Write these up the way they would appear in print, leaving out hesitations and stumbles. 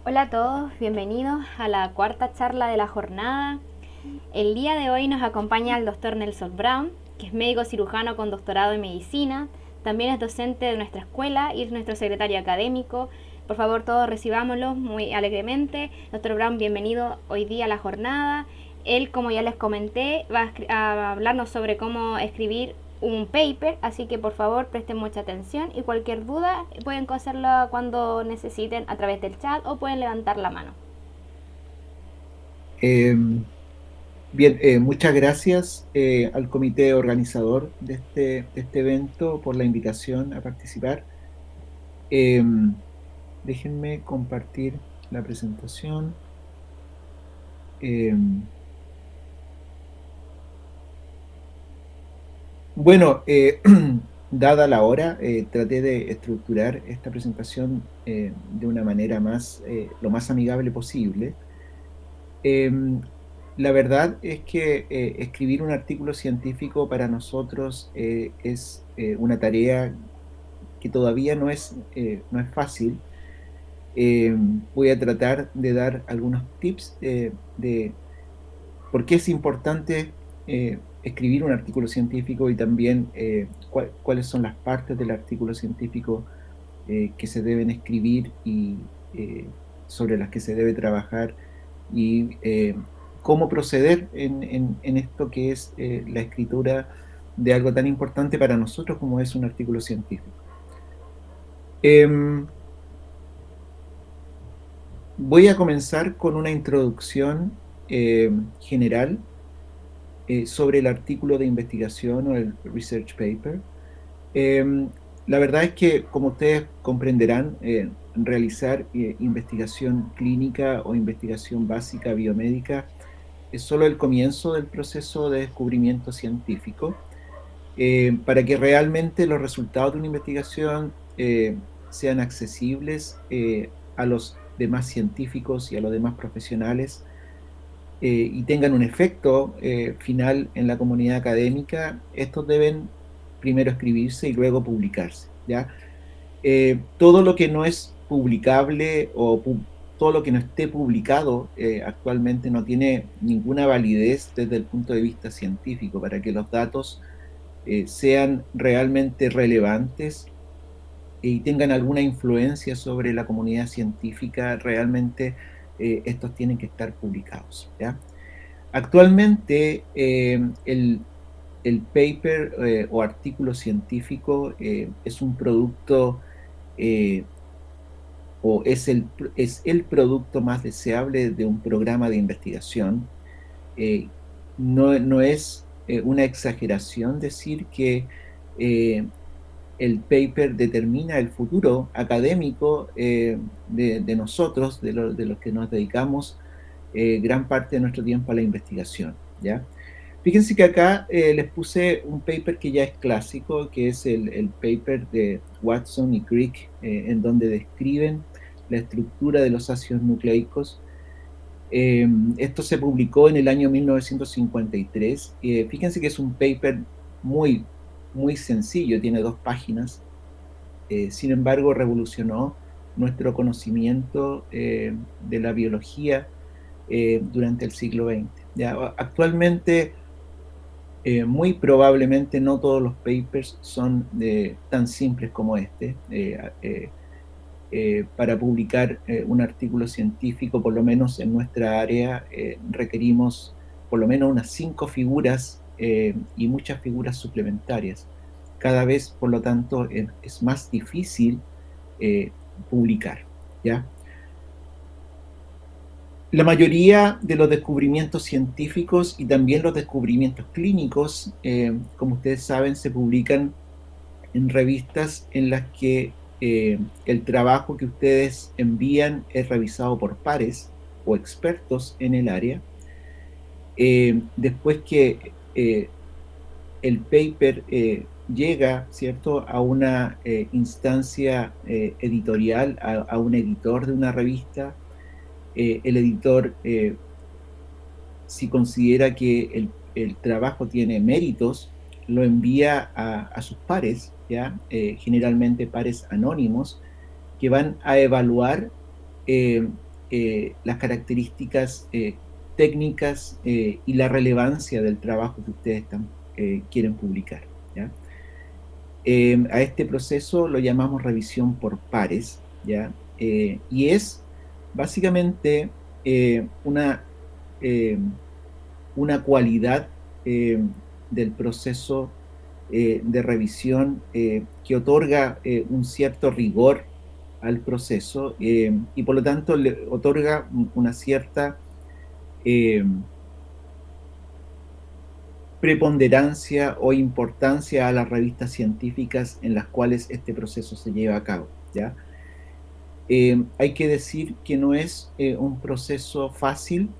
Hola a todos, bienvenidos a la cuarta charla de la jornada. El día de hoy nos acompaña el doctor Nelson Brown, que es médico cirujano con doctorado en medicina. También es docente de nuestra escuela y es nuestro secretario académico. Por favor, todos recibámoslo muy alegremente. Doctor Brown, bienvenido hoy día a la jornada. Él, como ya les comenté, va a hablarnos sobre cómo escribir un paper, así que por favor presten mucha atención y cualquier duda pueden hacerla cuando necesiten a través del chat o pueden levantar la mano. Eh, Bien, muchas gracias al comité organizador de este evento por la invitación a participar. Eh, Déjenme compartir la presentación. Eh, bueno, dada la hora, traté de estructurar esta presentación de una manera lo más amigable posible. Eh, la verdad es que escribir un artículo científico para nosotros es una tarea que todavía no es fácil. Eh, Voy a tratar de dar algunos tips de por qué es importante escribir un artículo científico y también cuáles son las partes del artículo científico que se deben escribir y sobre las que se debe trabajar y cómo proceder en esto que es la escritura de algo tan importante para nosotros como es un artículo científico. Em, Voy a comenzar con una introducción general sobre el artículo de investigación o el research paper. Eh, la verdad es que, como ustedes comprenderán, realizar investigación clínica o investigación básica biomédica es solo el comienzo del proceso de descubrimiento científico. Para que realmente los resultados de una investigación sean accesibles a los demás científicos y a los demás profesionales y tengan un efecto final en la comunidad académica, estos deben primero escribirse y luego publicarse, ¿ya? Todo lo que no es publicable todo lo que no esté publicado actualmente no tiene ninguna validez desde el punto de vista científico para que los datos sean realmente relevantes y tengan alguna influencia sobre la comunidad científica, realmente estos tienen que estar publicados, ¿ya? Actualmente, el paper o artículo científico es un producto eh, o es el producto más deseable de un programa de investigación. Eh, no es una exageración decir que eh, el paper determina el futuro académico de nosotros, de los que nos dedicamos gran parte de nuestro tiempo a la investigación, ¿ya? Fíjense que acá les puse un paper que ya es clásico, que es el paper de Watson y Crick, en donde describen la estructura de los ácidos nucleicos. Esto se publicó en el año 1953. Fíjense que es un paper muy, muy sencillo, tiene 2 páginas. Sin embargo, revolucionó nuestro conocimiento de la biología durante el siglo XX. ¿Ya? Actualmente, muy probablemente no todos los papers son tan simples como este. Para publicar un artículo científico, por lo menos en nuestra área, requerimos por lo menos unas 5 figuras y muchas figuras suplementarias. Cada vez, por lo tanto, es más difícil eh, publicar, ¿ya? La mayoría de los descubrimientos científicos y también los descubrimientos clínicos, como ustedes saben, se publican en revistas en las que el trabajo que ustedes envían es revisado por pares o expertos en el área. Después que el paper llega, ¿cierto?, a una instancia editorial, a un editor de una revista, el editor, si considera que el trabajo tiene méritos, lo envía a sus pares, ¿ya? Generalmente pares anónimos, que van a evaluar eh, las características técnicas y la relevancia del trabajo que ustedes quieren publicar, ¿ya? A este proceso lo llamamos revisión por pares, ¿ya? Y es básicamente eh, una, eh, una cualidad del proceso de revisión que otorga un cierto rigor al proceso y por lo tanto le otorga una cierta eh, preponderancia o importancia a las revistas científicas en las cuales este proceso se lleva a cabo, ¿ya? Hay que decir que no es un proceso fácil,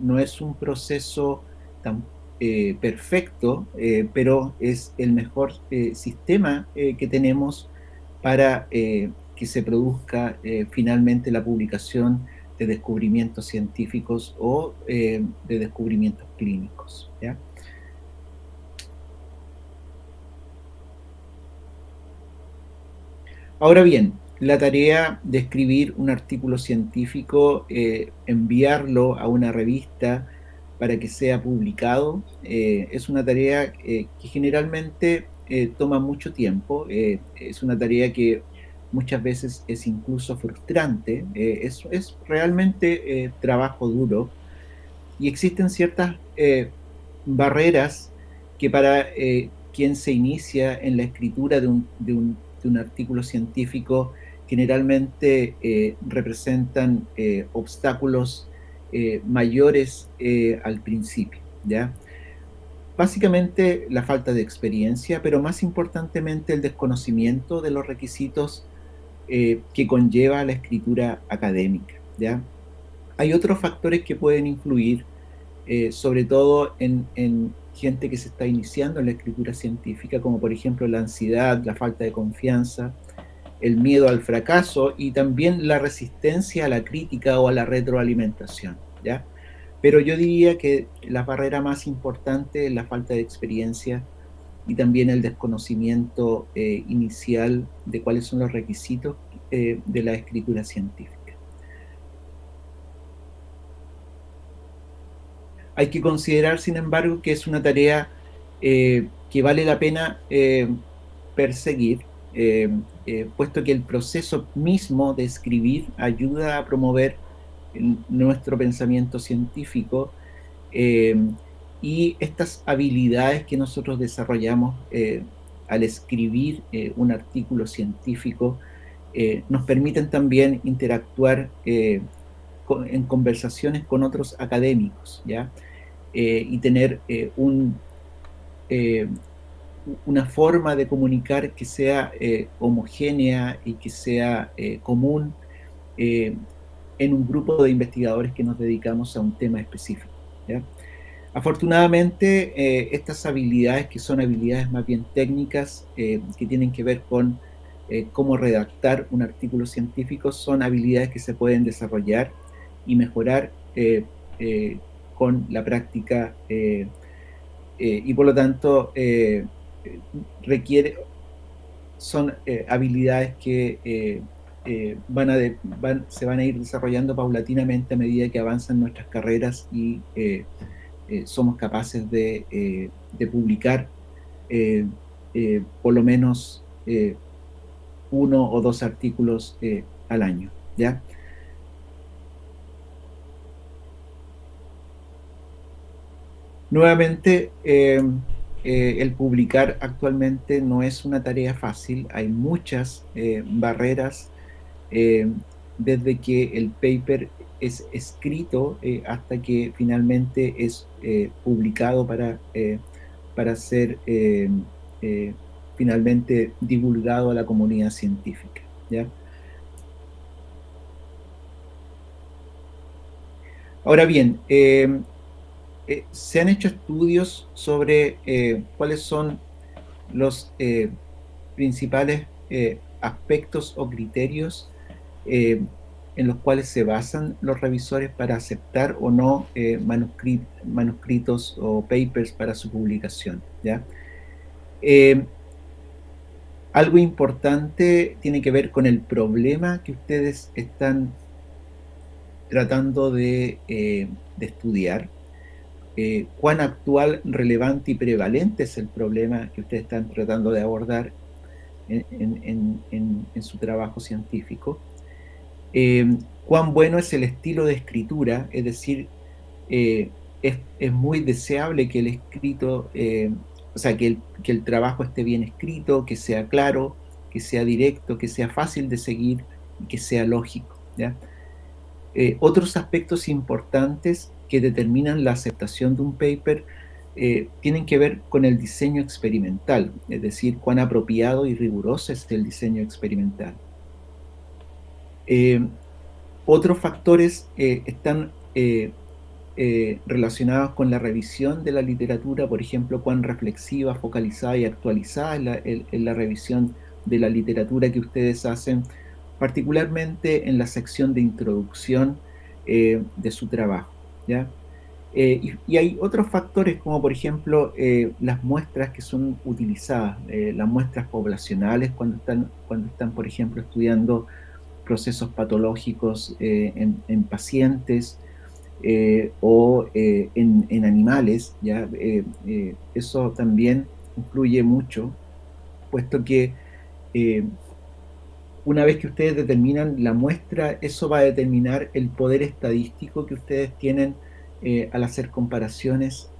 no es un proceso tan perfecto, pero es el mejor sistema que tenemos para que se produzca finalmente la publicación de descubrimientos científicos o de descubrimientos clínicos, ¿ya? Ahora bien, la tarea de escribir un artículo científico, enviarlo a una revista para que sea publicado, es una tarea que generalmente toma mucho tiempo, es una tarea que muchas veces es incluso frustrante, es realmente trabajo duro y existen ciertas barreras que para quien se inicia en la escritura de un artículo científico generalmente representan obstáculos mayores al principio, ¿ya? Básicamente la falta de experiencia, pero más importantemente el desconocimiento de los requisitos que conlleva la escritura académica, ¿ya? Hay otros factores que pueden influir sobre todo en gente que se está iniciando en la escritura científica, como por ejemplo la ansiedad, la falta de confianza, el miedo al fracaso y también la resistencia a la crítica o a la retroalimentación, ¿ya? Pero yo diría que la barrera más importante es la falta de experiencia y también el desconocimiento inicial de cuáles son los requisitos de la escritura científica. Hay que considerar, sin embargo, que es una tarea que vale la pena perseguir, puesto que el proceso mismo de escribir ayuda a promover nuestro pensamiento científico eh, y estas habilidades que nosotros desarrollamos al escribir un artículo científico nos permiten también interactuar en conversaciones con otros académicos, ¿ya? Y tener eh, una forma de comunicar que sea homogénea y que sea común eh, en un grupo de investigadores que nos dedicamos a un tema específico, ¿ya? Afortunadamente, estas habilidades, que son habilidades más bien técnicas, que tienen que ver con cómo redactar un artículo científico, son habilidades que se pueden desarrollar y mejorar eh, con la práctica y por lo tanto requiere, son habilidades que se van a ir desarrollando paulatinamente a medida que avanzan nuestras carreras y somos capaces de publicar eh, por lo menos uno o dos artículos al año, ¿ya? Nuevamente, el publicar actualmente no es una tarea fácil, hay muchas barreras eh, desde que el paper es escrito hasta que finalmente es publicado para ser eh, finalmente divulgado a la comunidad científica, ¿ya? Ahora bien, se han hecho estudios sobre cuáles son los principales aspectos o criterios eh, en los cuales se basan los revisores para aceptar o no manuscritos o papers para su publicación, ¿ya? Eh, Algo importante tiene que ver con el problema que ustedes están tratando de estudiar cuán actual, relevante y prevalente es el problema que ustedes están tratando de abordar en su trabajo científico. Cuán bueno es el estilo de escritura, es decir, es muy deseable que el escrito, o sea, que el trabajo esté bien escrito, que sea claro, que sea directo, que sea fácil de seguir y que sea lógico, ¿ya? Otros aspectos importantes que determinan la aceptación de un paper tienen que ver con el diseño experimental, es decir, cuán apropiado y riguroso es el diseño experimental. Otros factores están relacionados con la revisión de la literatura, por ejemplo, cuán reflexiva, focalizada y actualizada es la revisión de la literatura que ustedes hacen, particularmente en la sección de introducción de su trabajo, ¿ya? Y hay otros factores como por ejemplo las muestras que son utilizadas, las muestras poblacionales cuando están por ejemplo estudiando procesos patológicos pacientes o en animales, ¿ya? Eso también influye mucho, puesto que eh, una vez que ustedes determinan la muestra, eso va a determinar el poder estadístico que ustedes tienen al hacer comparaciones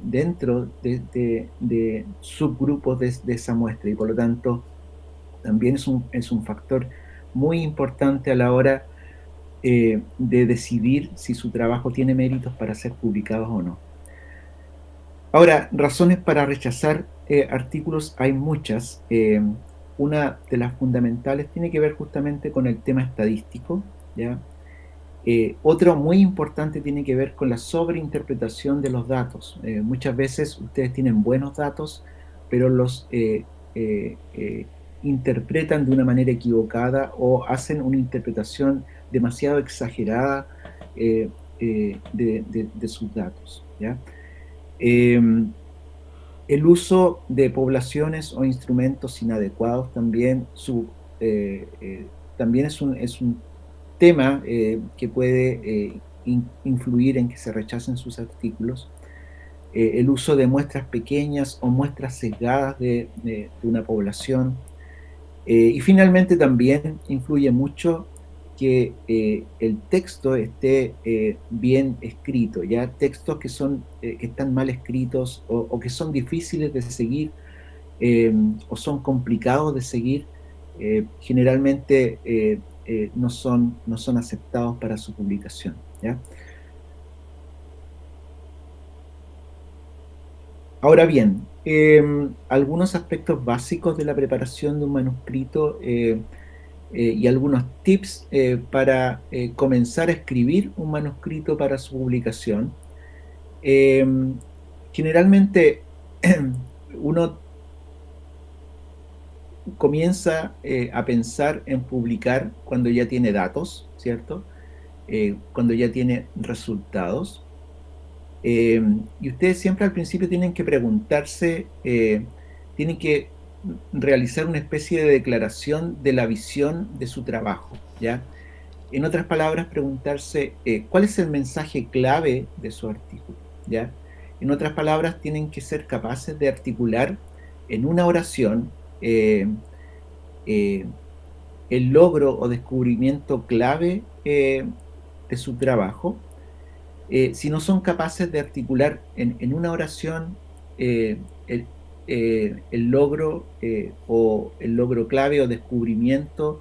dentro de subgrupos de esa muestra, y por lo tanto también es un factor muy importante a la hora de decidir si su trabajo tiene méritos para ser publicados o no. Ahora, razones para rechazar artículos hay muchas. Una de las fundamentales tiene que ver justamente con el tema estadístico, ¿ya? Otro muy importante tiene que ver con la sobreinterpretación de los datos. Muchas veces ustedes tienen buenos datos, pero los interpretan de una manera equivocada o hacen una interpretación demasiado exagerada de sus datos, ¿ya? El uso de poblaciones o instrumentos inadecuados también, también es un tema que puede influir en que se rechacen sus artículos. El uso de muestras pequeñas o muestras sesgadas de una población. Y finalmente también influye mucho que el texto esté bien escrito, ya textos que están mal escritos o que son difíciles de seguir o son complicados de seguir, generalmente no son aceptados para su publicación, ¿ya? Ahora bien, algunos aspectos básicos de la preparación de un manuscrito y algunos tips para comenzar a escribir un manuscrito para su publicación. Eh, Generalmente uno comienza a pensar en publicar cuando ya tiene datos, ¿cierto? Cuando ya tiene resultados. Y ustedes siempre al principio tienen que preguntarse, tienen que realizar una especie de declaración de la visión de su trabajo, ¿ya? En otras palabras, preguntarse cuál es el mensaje clave de su artículo, ¿ya? En otras palabras, tienen que ser capaces de articular en una oración eh, el logro o descubrimiento clave de su trabajo. Si no son capaces de articular en una oración eh, el, el logro o el logro clave o descubrimiento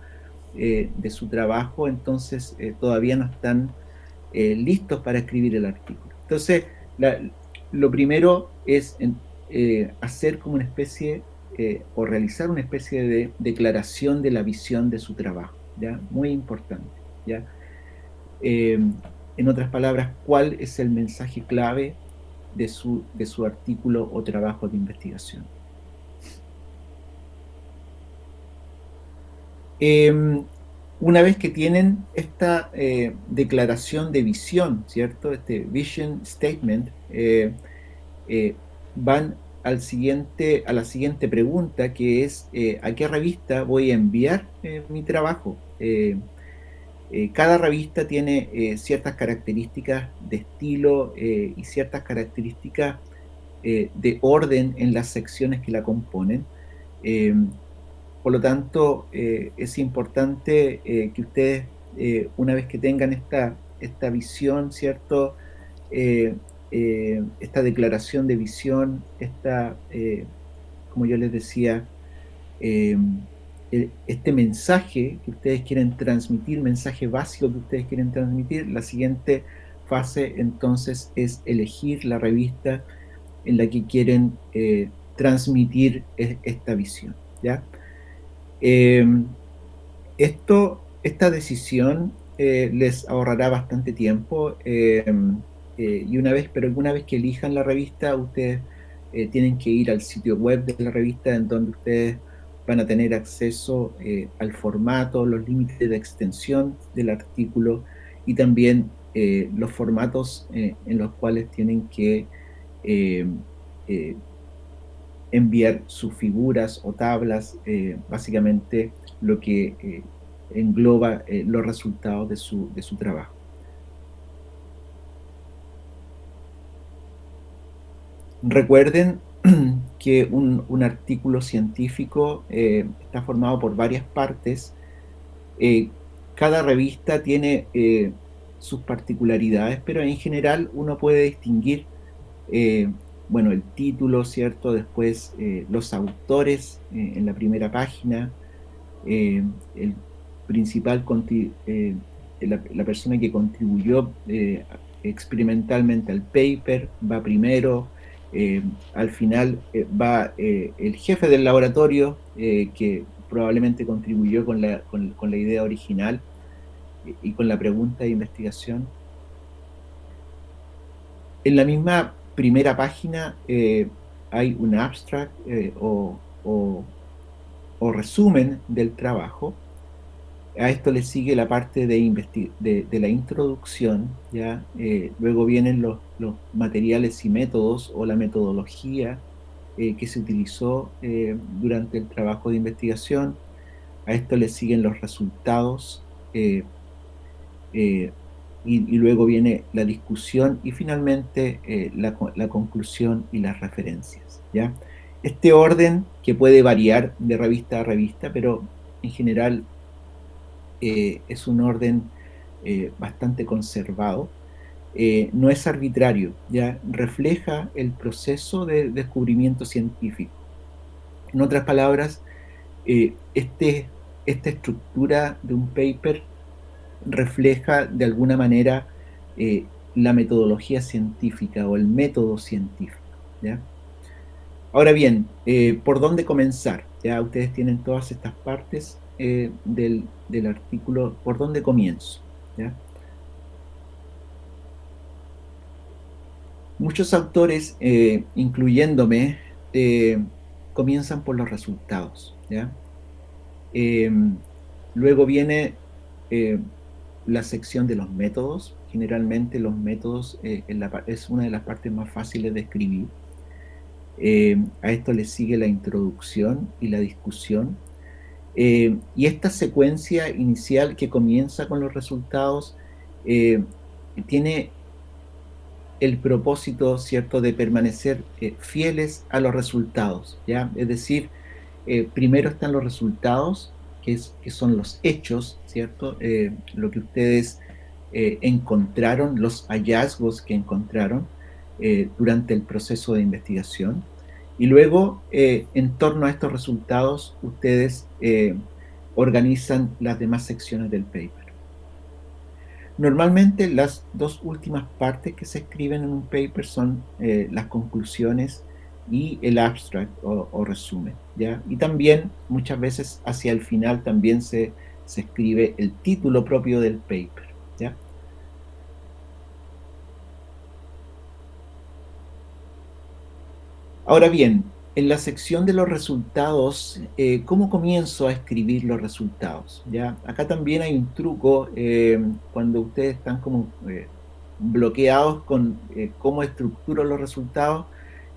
de su trabajo, entonces todavía no están listos para escribir el artículo. Entonces, lo primero es hacer como una especie o realizar una especie de declaración de la visión de su trabajo, ¿ya? Muy importante, ¿ya? Eh, en otras palabras, ¿cuál es el mensaje clave de su artículo o trabajo de investigación? Una vez que tienen esta declaración de visión, ¿cierto? Este vision statement, van a la siguiente pregunta, que es ¿a qué revista voy a enviar mi trabajo? Cada revista tiene ciertas características de estilo y ciertas características de orden en las secciones que la componen. Por lo tanto, es importante que ustedes, una vez que tengan esta visión, ¿cierto? Esta declaración de visión, como yo les decía, eh, este mensaje que ustedes quieren transmitir, mensaje básico que ustedes quieren transmitir, la siguiente fase entonces es elegir la revista en la que quieren transmitir esta visión, ¿ya? Eh, esta decisión les ahorrará bastante tiempo y pero una vez que elijan la revista, ustedes tienen que ir al sitio web de la revista en donde ustedes van a tener acceso al formato, los límites de extensión del artículo y también los formatos en los cuales tienen que eh, eh, enviar sus figuras o tablas, básicamente lo que engloba los resultados de su trabajo. Recuerden que un artículo científico está formado por varias partes. Cada revista tiene sus particularidades, pero en general uno puede distinguir eh, bueno, el título, ¿cierto? Después los autores en la primera página, el principal, la persona que contribuyó experimentalmente al paper va primero, al final va el jefe del laboratorio que probablemente contribuyó con la idea original y con la pregunta de investigación. En la misma primera página hay un abstract o resumen del trabajo. A esto le sigue la parte de la introducción, ¿ya? Luego vienen los materiales y métodos o la metodología que se utilizó durante el trabajo de investigación. A esto le siguen los resultados eh, y luego viene la discusión y finalmente la conclusión y las referencias, ¿ya? Este orden que puede variar de revista a revista, pero en general es un orden bastante conservado, no es arbitrario, ya refleja el proceso de descubrimiento científico. En otras palabras, esta estructura de un paper refleja de alguna manera la metodología científica o el método científico, ¿ya? Ahora bien, ¿por dónde comenzar? Ya ustedes tienen todas estas partes del artículo. ¿Por dónde comienzo? ¿Ya? Muchos autores, incluyéndome, comienzan por los resultados, ¿ya? Eh, Luego viene eh, la sección de los métodos. Generalmente los métodos es una de las partes más fáciles de escribir. A esto le sigue la introducción y la discusión. Y esta secuencia inicial que comienza con los resultados tiene el propósito, ¿cierto?, de permanecer fieles a los resultados, ¿ya? Es decir, primero están los resultados, que son los hechos, ¿cierto? Lo que ustedes encontraron, los hallazgos que encontraron durante el proceso de investigación. Y luego, en torno a estos resultados, ustedes organizan las demás secciones del paper. Normalmente las dos últimas partes que se escriben en un paper son las conclusiones y el abstract o resumen, ¿ya? Y también muchas veces hacia el final también se escribe el título propio del paper, ¿ya? Ahora bien, en la sección de los resultados, ¿cómo comienzo a escribir los resultados? ¿Ya? Acá también hay un truco cuando ustedes están como bloqueados con cómo estructuro los resultados.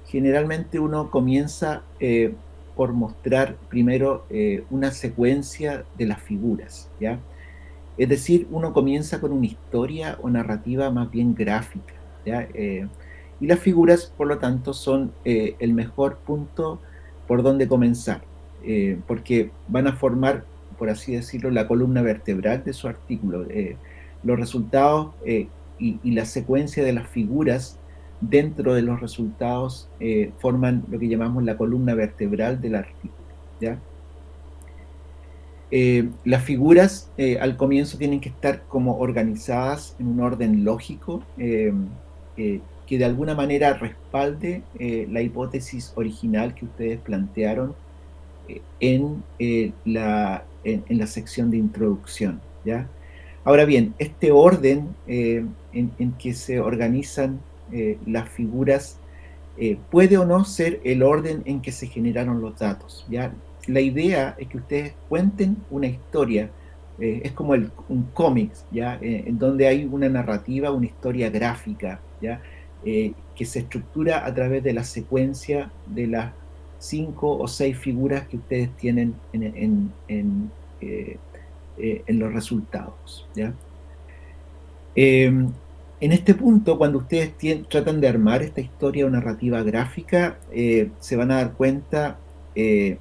Generalmente uno comienza por mostrar primero una secuencia de las figuras, ¿ya? Es decir, uno comienza con una historia o narrativa más bien gráfica, ¿ya? Y las figuras, por lo tanto, son el mejor punto por donde comenzar, porque van a formar, por así decirlo, la columna vertebral de su artículo. Los resultados y la secuencia de las figuras dentro de los resultados forman lo que llamamos la columna vertebral del artículo, ¿ya? Las figuras al comienzo tienen que estar como organizadas en un orden lógico que de alguna manera respalde la hipótesis original que ustedes plantearon en la sección de introducción, ¿ya? Ahora bien, este orden en que se organizan las figuras puede o no ser el orden en que se generaron los datos, ¿ya? La idea es que ustedes cuenten una historia, es como un cómic, ¿ya? En donde hay una narrativa, una historia gráfica, ¿ya? Que se estructura a través de la secuencia de las 5 o 6 figuras que ustedes tienen en los resultados, ¿ya? En este punto, cuando ustedes tratan de armar esta historia o narrativa gráfica, se van a dar cuenta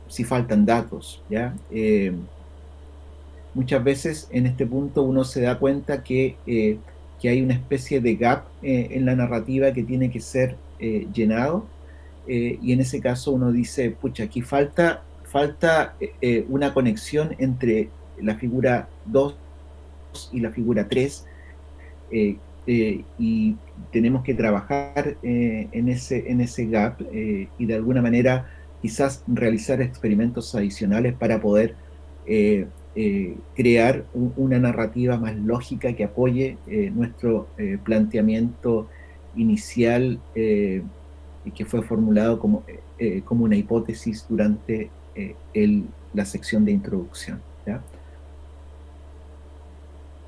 si faltan datos, ¿ya? Muchas veces en este punto uno se da cuenta que hay una especie de gap en la narrativa que tiene que ser llenado, y en ese caso uno dice, pucha, aquí falta una conexión entre la figura 2 y la figura 3, y tenemos que trabajar en ese gap y de alguna manera quizás realizar experimentos adicionales para poder crear una narrativa más lógica que apoye nuestro planteamiento inicial que fue formulado como una hipótesis durante la sección de introducción, ¿ya?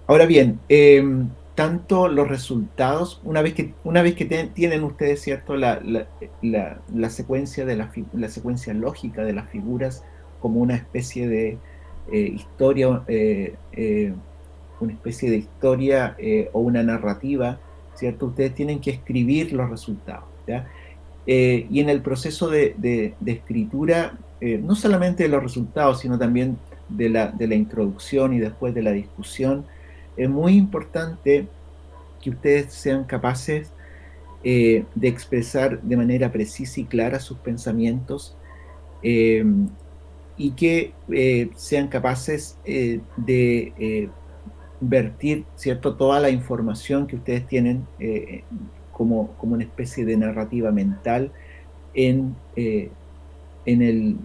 Ahora bien, tanto los resultados, una vez que tienen ustedes, ¿cierto?, la secuencia la secuencia lógica de las figuras como historia, una especie de historia o una narrativa, ¿cierto? Ustedes tienen que escribir los resultados, ¿ya? Y en el proceso de escritura, no solamente de los resultados, sino también de la introducción y después de la discusión, es muy importante que ustedes sean capaces de expresar de manera precisa y clara sus pensamientos, eh, y que sean capaces de vertir, ¿cierto?, toda la información que ustedes tienen como una especie de narrativa mental en, en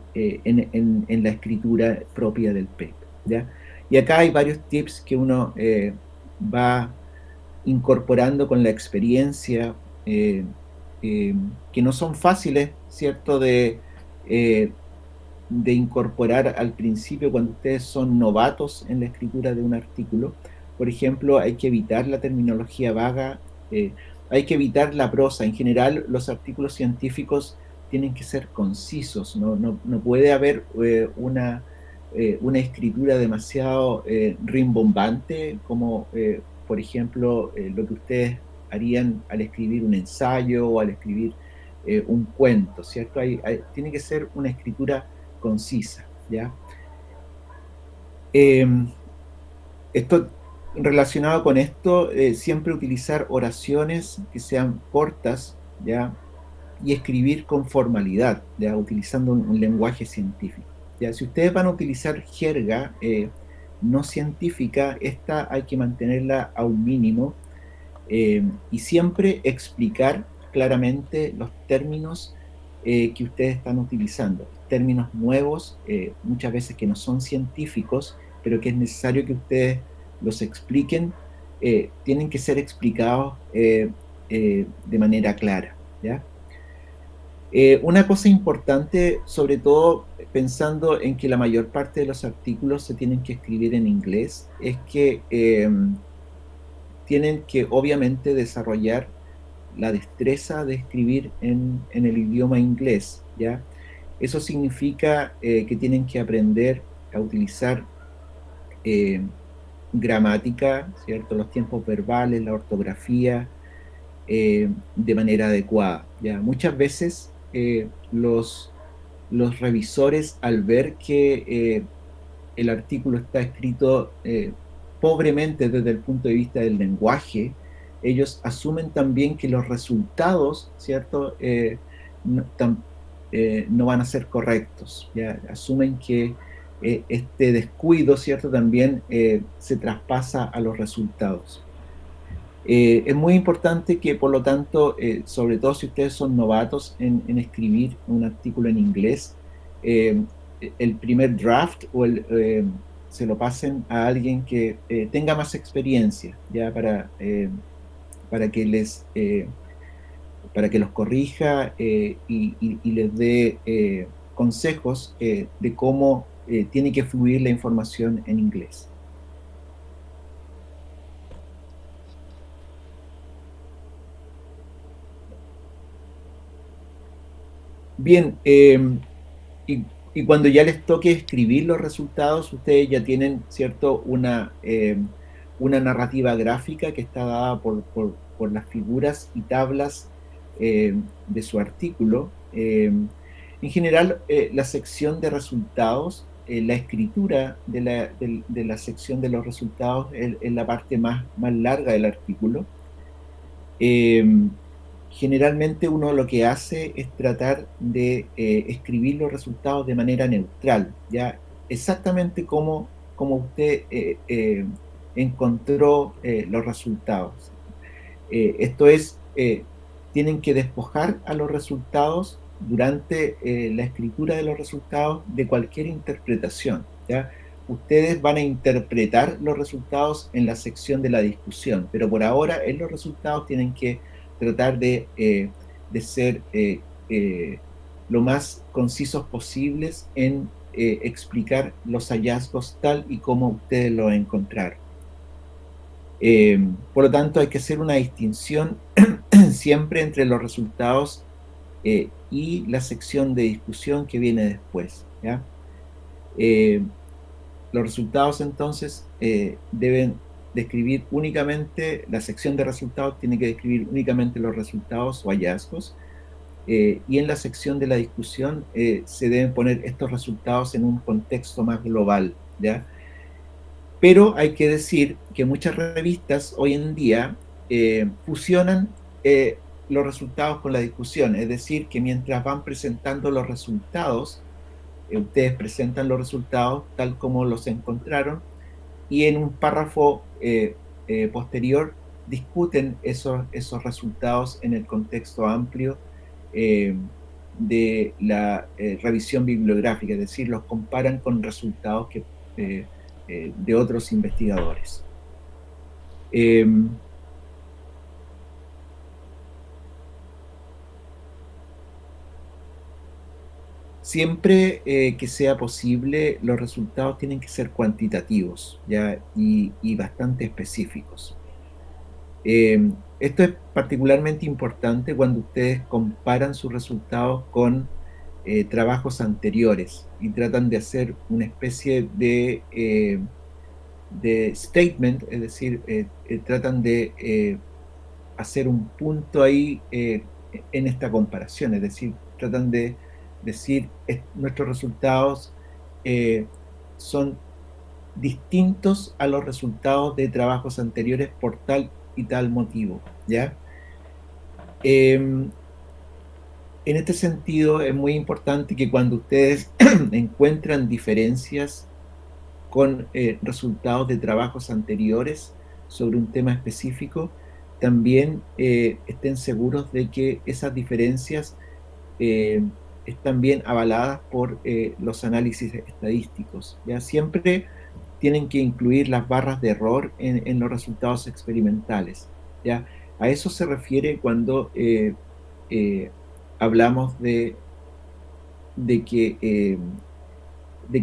la escritura propia del paper, ¿ya? Y acá hay varios tips que uno va incorporando con la experiencia, eh, que no son fáciles, ¿cierto?, eh, de incorporar al principio cuando ustedes son novatos en la escritura de un artículo. Por ejemplo, hay que evitar la terminología vaga, hay que evitar la prosa. En general, los artículos científicos tienen que ser concisos, no puede haber una escritura demasiado rimbombante, como por ejemplo lo que ustedes harían al escribir un ensayo o al escribir un cuento, ¿cierto? Tiene que ser una escritura concisa, ¿ya? Eh, esto, relacionado con esto, siempre utilizar oraciones que sean cortas, ¿ya? Y escribir con formalidad, ¿ya? Utilizando un lenguaje científico, ¿ya? Si ustedes van a utilizar jerga no científica, esta hay que mantenerla a un mínimo, y siempre explicar claramente los términos que ustedes están utilizando, términos nuevos, muchas veces que no son científicos, pero que es necesario que ustedes los expliquen, tienen que ser explicados de manera clara, ¿ya? Una cosa importante, sobre todo pensando en que la mayor parte de los artículos se tienen que escribir en inglés, es que tienen que obviamente desarrollar la destreza de escribir en el idioma inglés, ¿ya? Eso significa que tienen que aprender a utilizar gramática, ¿cierto? Los tiempos verbales, la ortografía, de manera adecuada. ¿Ya? Muchas veces los revisores, al ver que el artículo está escrito pobremente desde el punto de vista del lenguaje, ellos asumen también que los resultados, ¿cierto? No, no van a ser correctos, ¿ya? Asumen que este descuido, ¿cierto? También se traspasa a los resultados. Es muy importante que, por lo tanto, sobre todo si ustedes son novatos en escribir un artículo en inglés, eh, el primer draft se lo pasen a alguien que tenga más experiencia, ya para que para que los corrija y les dé consejos de cómo tiene que fluir la información en inglés. Bien, y cuando ya les toque escribir los resultados, ustedes ya tienen, ¿cierto?, una narrativa gráfica que está dada por las figuras y tablas de su artículo. En general, la sección de resultados, la escritura de la sección de los resultados es la parte más larga del artículo. Eh, Generalmente uno lo que hace es tratar de escribir los resultados de manera neutral, ya exactamente como usted encontró los resultados. Esto es, tienen que despojar a los resultados durante la escritura de los resultados de cualquier interpretación, ¿ya? Ustedes van a interpretar los resultados en la sección de la discusión, pero por ahora en los resultados tienen que tratar de ser lo más concisos posibles en explicar los hallazgos tal y como ustedes lo encontraron. Por lo tanto, hay que hacer una distinción siempre entre los resultados y la sección de discusión que viene después, ¿ya? Los resultados entonces deben describir únicamente, la sección de resultados tiene que describir únicamente los resultados o hallazgos, y en la sección de la discusión se deben poner estos resultados en un contexto más global, ¿ya? Pero hay que decir que muchas revistas hoy en día fusionan los resultados con la discusión, es decir, que mientras van presentando los resultados, ustedes presentan los resultados tal como los encontraron y en un párrafo posterior discuten esos resultados en el contexto amplio eh, de la revisión bibliográfica, es decir, los comparan con resultados de otros investigadores. Siempre que sea posible, los resultados tienen que ser cuantitativos, ¿ya? Y bastante específicos. Esto es particularmente importante cuando ustedes comparan sus resultados con trabajos anteriores y tratan de hacer una especie de statement, es decir, tratan de hacer un punto ahí en esta comparación, es decir, tratan de decir nuestros resultados son distintos a los resultados de trabajos anteriores por tal y tal motivo, ¿ya? En este sentido, es muy importante que cuando ustedes encuentran diferencias con resultados de trabajos anteriores sobre un tema específico, también estén seguros de que esas diferencias están bien avaladas por los análisis estadísticos. ¿Ya? Siempre tienen que incluir las barras de error en los resultados experimentales. ¿Ya? A eso se refiere cuando hablamos de que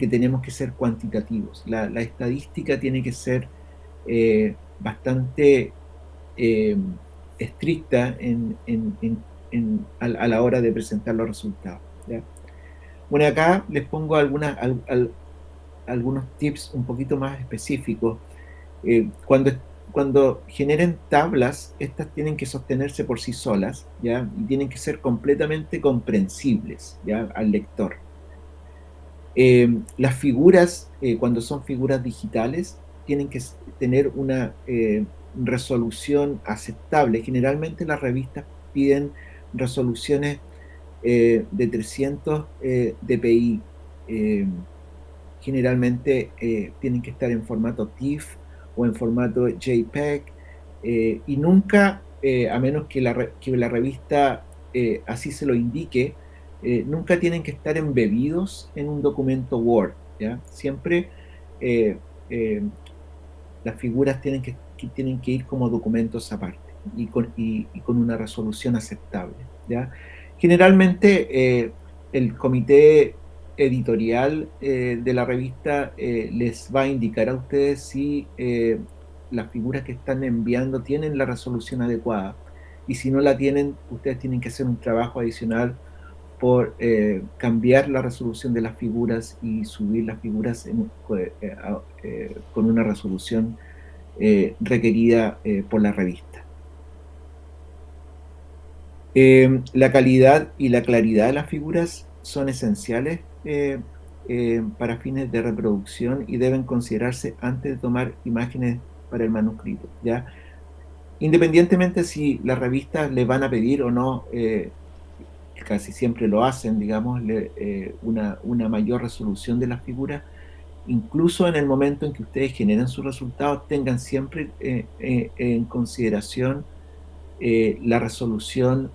tenemos que ser cuantitativos. La estadística tiene que ser bastante estricta a la hora de presentar los resultados, ¿ya? Bueno, acá les pongo algunos tips un poquito más específicos. Cuando, cuando generen tablas, estas tienen que sostenerse por sí solas, ¿ya? Y tienen que ser completamente comprensibles, ¿ya? Al lector. Las figuras, cuando son figuras digitales, tienen que tener una resolución aceptable. Generalmente las revistas piden resoluciones de 300 dpi. Eh, Generalmente tienen que estar en formato TIFF o en formato JPEG, y nunca, a menos que que la revista así se lo indique, nunca tienen que estar embebidos en un documento Word, ¿ya? Siempre eh, eh, las figuras tienen que ir como documentos aparte y con una resolución aceptable, ¿ya? Generalmente el comité editorial de la revista les va a indicar a ustedes si las figuras que están enviando tienen la resolución adecuada, y si no la tienen, ustedes tienen que hacer un trabajo adicional por cambiar la resolución de las figuras y subir las figuras con una resolución requerida por la revista. La calidad y la claridad de las figuras son esenciales para fines de reproducción y deben considerarse antes de tomar imágenes para el manuscrito, ¿ya? Independientemente si las revistas le van a pedir o no, casi siempre lo hacen, digamos, una mayor resolución de las figuras. Incluso en el momento en que ustedes generen sus resultados, tengan siempre en consideración la resolución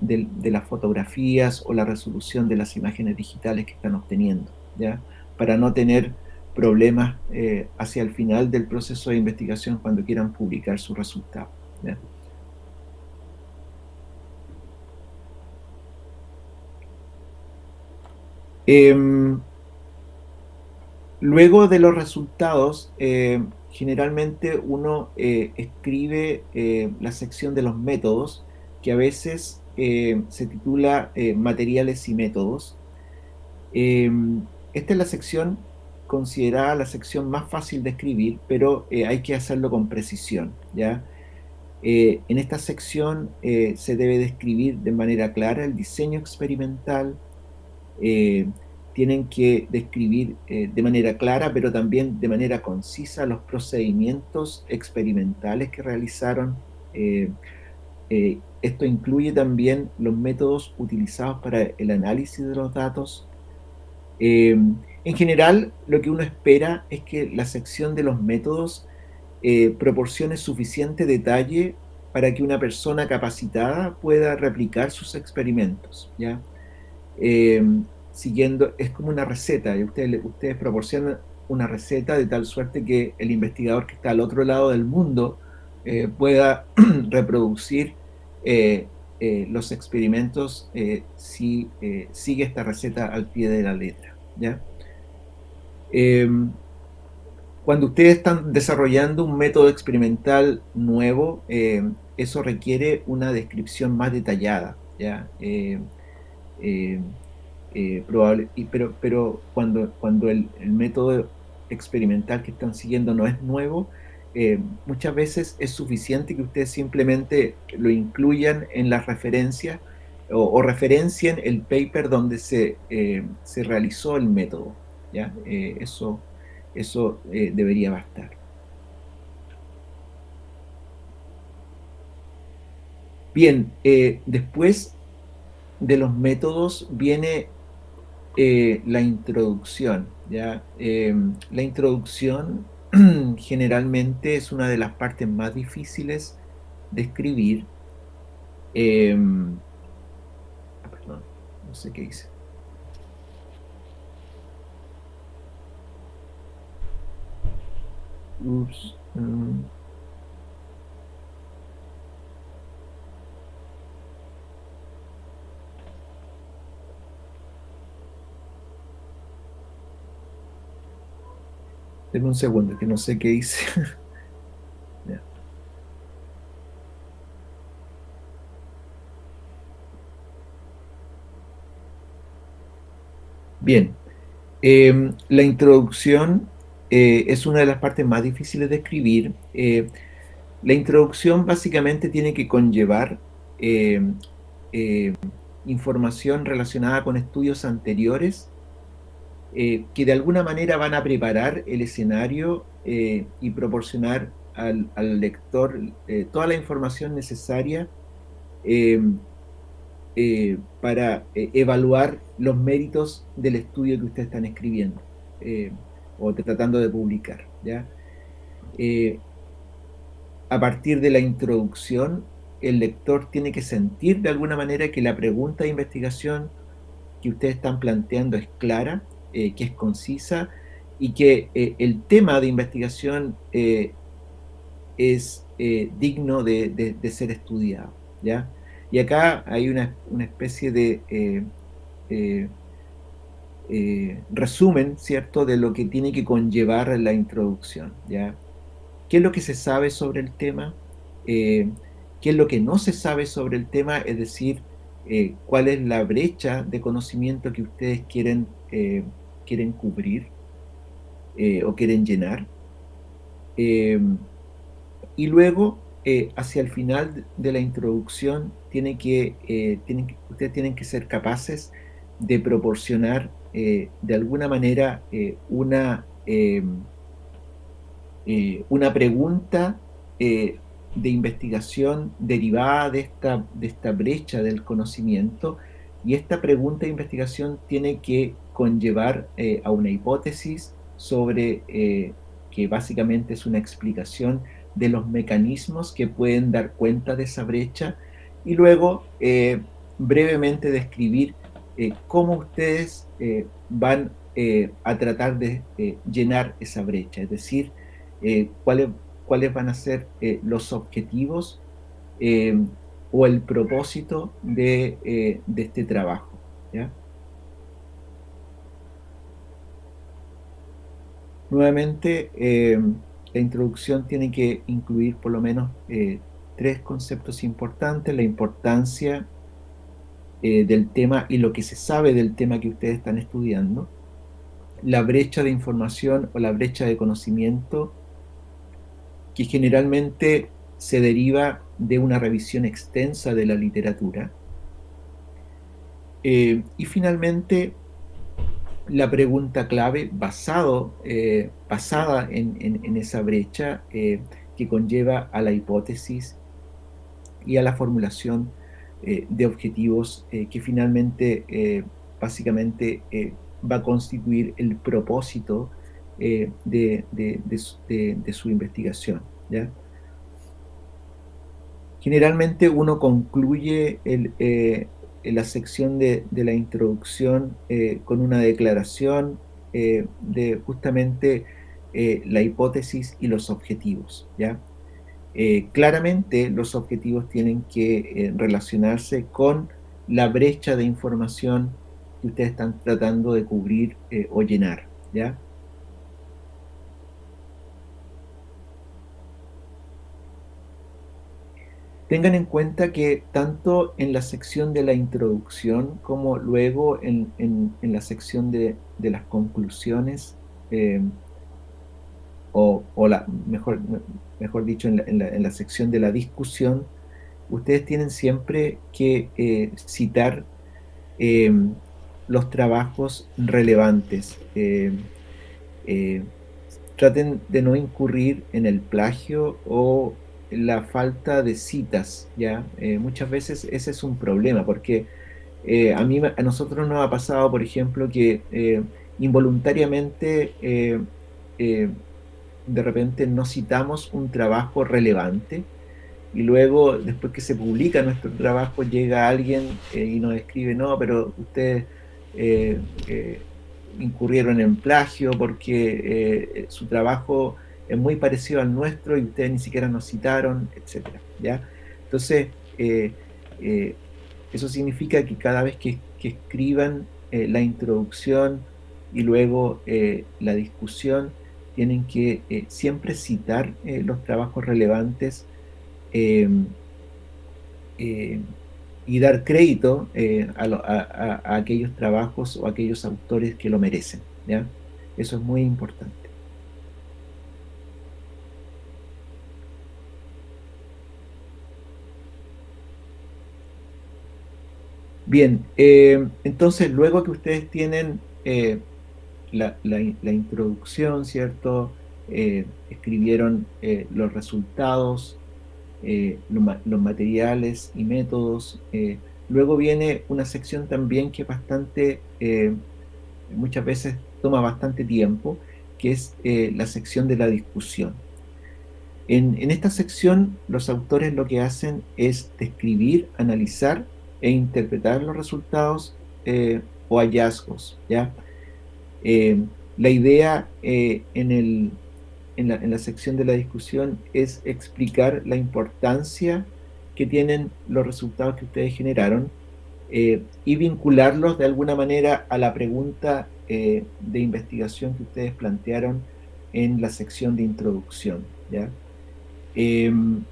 de las fotografías o la resolución de las imágenes digitales que están obteniendo, ¿ya? Para no tener problemas hacia el final del proceso de investigación cuando quieran publicar sus resultados, ¿ya? Em, Luego de los resultados, generalmente uno escribe la sección de los métodos, que a veces se titula Materiales y métodos. Eh, Esta es la sección considerada la sección más fácil de escribir, pero hay que hacerlo con precisión, ¿ya? En esta sección se debe describir de manera clara el diseño experimental. eh, Tienen que describir de manera clara, pero también de manera concisa, los procedimientos experimentales que realizaron. Esto incluye también los métodos utilizados para el análisis de los datos. En general, lo que uno espera es que la sección de los métodos proporcione suficiente detalle para que una persona capacitada pueda replicar sus experimentos, ¿ya? eh, Siguiendo, es como una receta, y ustedes proporcionan una receta de tal suerte que el investigador que está al otro lado del mundo pueda reproducir los experimentos si sigue esta receta al pie de la letra, ¿ya? Eh, Cuando ustedes están desarrollando un método experimental nuevo, eso requiere una descripción más detallada, ¿ya? Eh, pero cuando el método experimental que están siguiendo no es nuevo, muchas veces es suficiente que ustedes simplemente lo incluyan en las referencias o referencien el paper donde se realizó el método, ¿ya? Eso debería bastar. Bien, después de los métodos viene la introducción, ¿ya? La introducción generalmente es una de las partes más difíciles de escribir. Perdón, no sé qué hice. Ups, denme un segundo, que no sé qué hice. Ya. Bien, la introducción es una de las partes más difíciles de escribir. La introducción básicamente tiene que conllevar eh, eh, información relacionada con estudios anteriores que de alguna manera van a preparar el escenario y proporcionar al lector toda la información necesaria eh, para evaluar los méritos del estudio que ustedes están escribiendo eh, o tratando de publicar, ¿ya? Eh, a partir de la introducción, el lector tiene que sentir de alguna manera que la pregunta de investigación que ustedes están planteando es clara, que es concisa y que el tema de investigación es digno de ser estudiado, ¿ya? Y acá hay una especie de eh, resumen, ¿cierto?, de lo que tiene que conllevar la introducción, ¿ya? ¿Qué es lo que se sabe sobre el tema? Eh, ¿Qué es lo que no se sabe sobre el tema? Es decir, cuál es la brecha de conocimiento que ustedes quieren cubrir o quieren llenar. Eh, y luego, hacia el final de la introducción, ustedes tienen que ser capaces de proporcionar de alguna manera una pregunta de investigación derivada de esta brecha del conocimiento, y esta pregunta de investigación tiene que conllevar a una hipótesis sobre que básicamente es una explicación de los mecanismos que pueden dar cuenta de esa brecha, y luego brevemente describir cómo ustedes van a tratar de llenar esa brecha, es decir, cuáles van a ser los objetivos eh, o el propósito de este trabajo, ¿ya? Nuevamente, la introducción tiene que incluir por lo menos tres conceptos importantes: la importancia del tema y lo que se sabe del tema que ustedes están estudiando, la brecha de información o la brecha de conocimiento, que generalmente se deriva de una revisión extensa de la literatura. Y finalmente, la pregunta clave basada en esa brecha que conlleva a la hipótesis y a la formulación de objetivos que finalmente, básicamente, va a constituir el propósito de su investigación, ¿ya? Generalmente uno concluye la sección de la introducción con una declaración de justamente la hipótesis y los objetivos, ¿ya? Claramente los objetivos tienen que relacionarse con la brecha de información que ustedes están tratando de cubrir o llenar, ¿ya? Tengan en cuenta que tanto en la sección de la introducción como luego en la sección de las conclusiones, eh, mejor dicho, en la sección de la discusión, ustedes tienen siempre que citar eh, los trabajos relevantes. Eh, Traten de no incurrir en el plagio o la falta de citas, ¿ya? Muchas veces ese es un problema, porque a nosotros nos ha pasado, por ejemplo, que involuntariamente eh, de repente no citamos un trabajo relevante, y luego, después que se publica nuestro trabajo, llega alguien y nos escribe: no, pero ustedes eh, eh, incurrieron en plagio porque su trabajo es muy parecido al nuestro y ustedes ni siquiera nos citaron, etcétera, ¿ya? Entonces, eh, eh, eso significa que cada vez que escriban la introducción y luego la discusión, tienen que siempre citar los trabajos relevantes eh, eh, y dar crédito a aquellos trabajos o a aquellos autores que lo merecen, ¿ya? Eso es muy importante. Bien, entonces luego que ustedes tienen la introducción, ¿cierto? Escribieron los resultados, los materiales y métodos. Luego viene una sección también que es bastante, muchas veces toma bastante tiempo, que es la sección de la discusión. En esta sección, los autores lo que hacen es describir, analizar e interpretar los resultados o hallazgos, ¿ya? La idea en la sección de la discusión es explicar la importancia que tienen los resultados que ustedes generaron y vincularlos de alguna manera a la pregunta de investigación que ustedes plantearon en la sección de introducción, ¿ya? Em,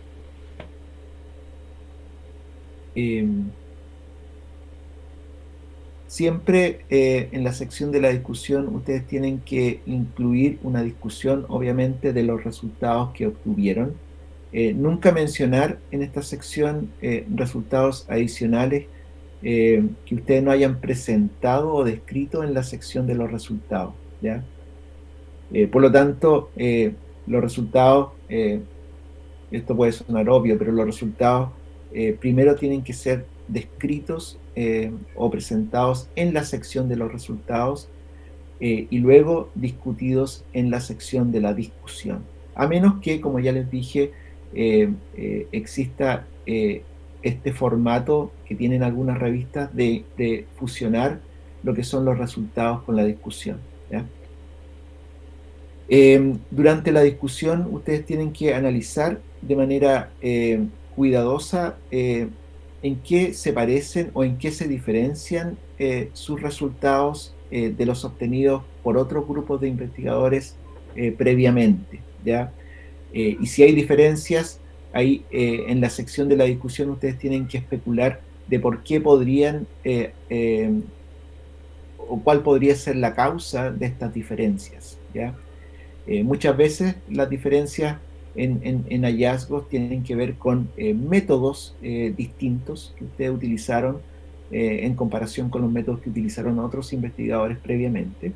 em, Siempre en la sección de la discusión ustedes tienen que incluir una discusión, obviamente, de los resultados que obtuvieron. Nunca mencionar en esta sección resultados adicionales que ustedes no hayan presentado o descrito en la sección de los resultados, ¿ya? Por lo tanto, los resultados, esto puede sonar obvio, pero los resultados primero tienen que ser descritos o presentados en la sección de los resultados y luego discutidos en la sección de la discusión. A menos que, como ya les dije, exista este formato que tienen algunas revistas de fusionar lo que son los resultados con la discusión, ¿ya? Durante la discusión, ustedes tienen que analizar de manera cuidadosa en qué se parecen o en qué se diferencian sus resultados de los obtenidos por otros grupos de investigadores previamente, ¿ya? Y si hay diferencias, ahí en la sección de la discusión ustedes tienen que especular de por qué podrían o cuál podría ser la causa de estas diferencias, ¿ya? Muchas veces las diferencias en hallazgos tienen que ver con métodos distintos que ustedes utilizaron en comparación con los métodos que utilizaron otros investigadores previamente.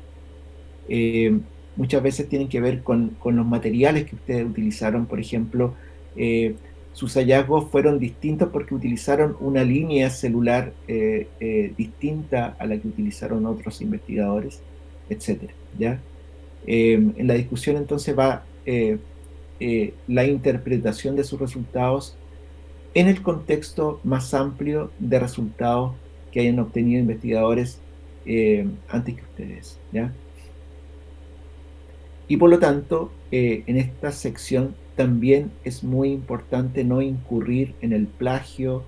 Eh, Muchas veces tienen que ver con los materiales que ustedes utilizaron. Por ejemplo, sus hallazgos fueron distintos porque utilizaron una línea celular distinta a la que utilizaron otros investigadores, etcétera, ¿ya? En la discusión entonces va la interpretación de sus resultados en el contexto más amplio de resultados que hayan obtenido investigadores antes que ustedes, ¿ya? Y por lo tanto, en esta sección también es muy importante no incurrir en el plagio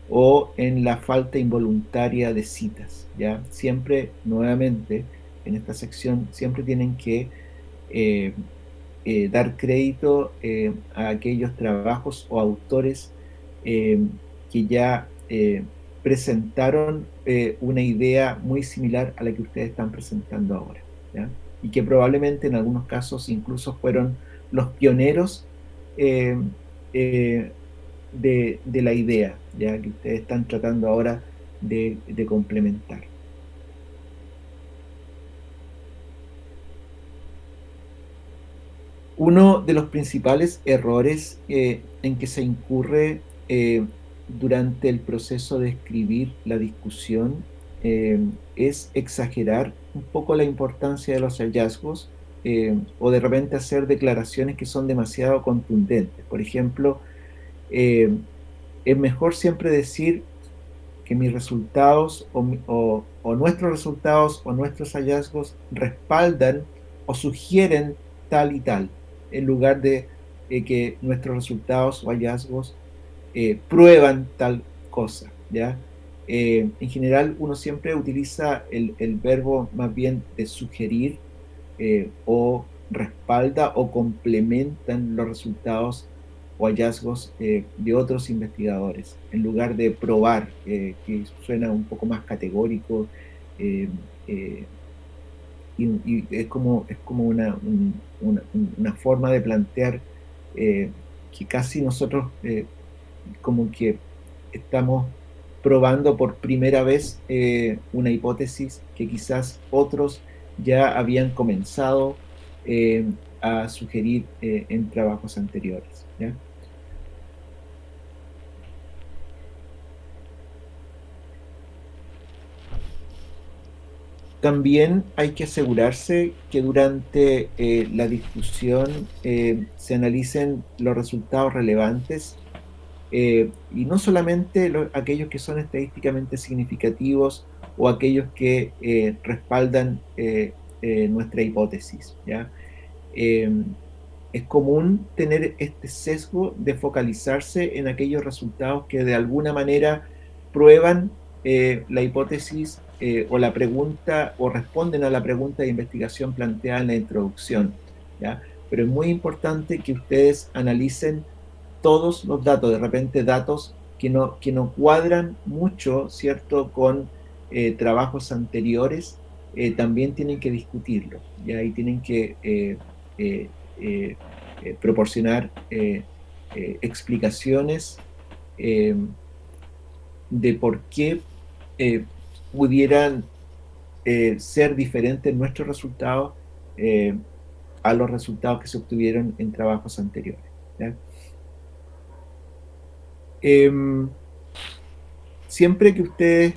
o en la falta involuntaria de citas, ¿ya? Siempre, nuevamente, en esta sección, siempre tienen que eh, dar crédito a aquellos trabajos o autores eh, que ya presentaron una idea muy similar a la que ustedes están presentando ahora, ¿ya? Y que probablemente en algunos casos incluso fueron los pioneros eh, eh, de la idea, ya que ustedes están tratando ahora de complementar. Uno de los principales errores en que se incurre durante el proceso de escribir la discusión es exagerar un poco la importancia de los hallazgos o de repente hacer declaraciones que son demasiado contundentes. Por ejemplo, eh, es mejor siempre decir que mis resultados o nuestros resultados o nuestros hallazgos respaldan o sugieren tal y tal, en lugar de que nuestros resultados o hallazgos prueban tal cosa, ¿ya? En general, uno siempre utiliza el verbo más bien de sugerir o respalda o complementan los resultados o hallazgos de otros investigadores, en lugar de probar, que suena un poco más categórico eh, eh, y es como una forma de plantear que casi nosotros como que estamos probando por primera vez una hipótesis que quizás otros ya habían comenzado a sugerir en trabajos anteriores, ¿ya? También hay que asegurarse que durante la discusión se analicen los resultados relevantes y no solamente aquellos que son estadísticamente significativos o aquellos que respaldan nuestra hipótesis, ¿ya? Eh, es común tener este sesgo de focalizarse en aquellos resultados que de alguna manera prueban la hipótesis o la pregunta o responden a la pregunta de investigación planteada en la introducción, ¿ya? Pero es muy importante que ustedes analicen todos los datos, de repente datos que no cuadran mucho, ¿cierto?, con trabajos anteriores, también tienen que discutirlo, ¿ya? Y tienen que eh, eh, proporcionar explicaciones eh, de por qué eh, pudieran ser diferentes nuestros resultados eh, a los resultados que se obtuvieron en trabajos anteriores, ¿ya? Siempre que ustedes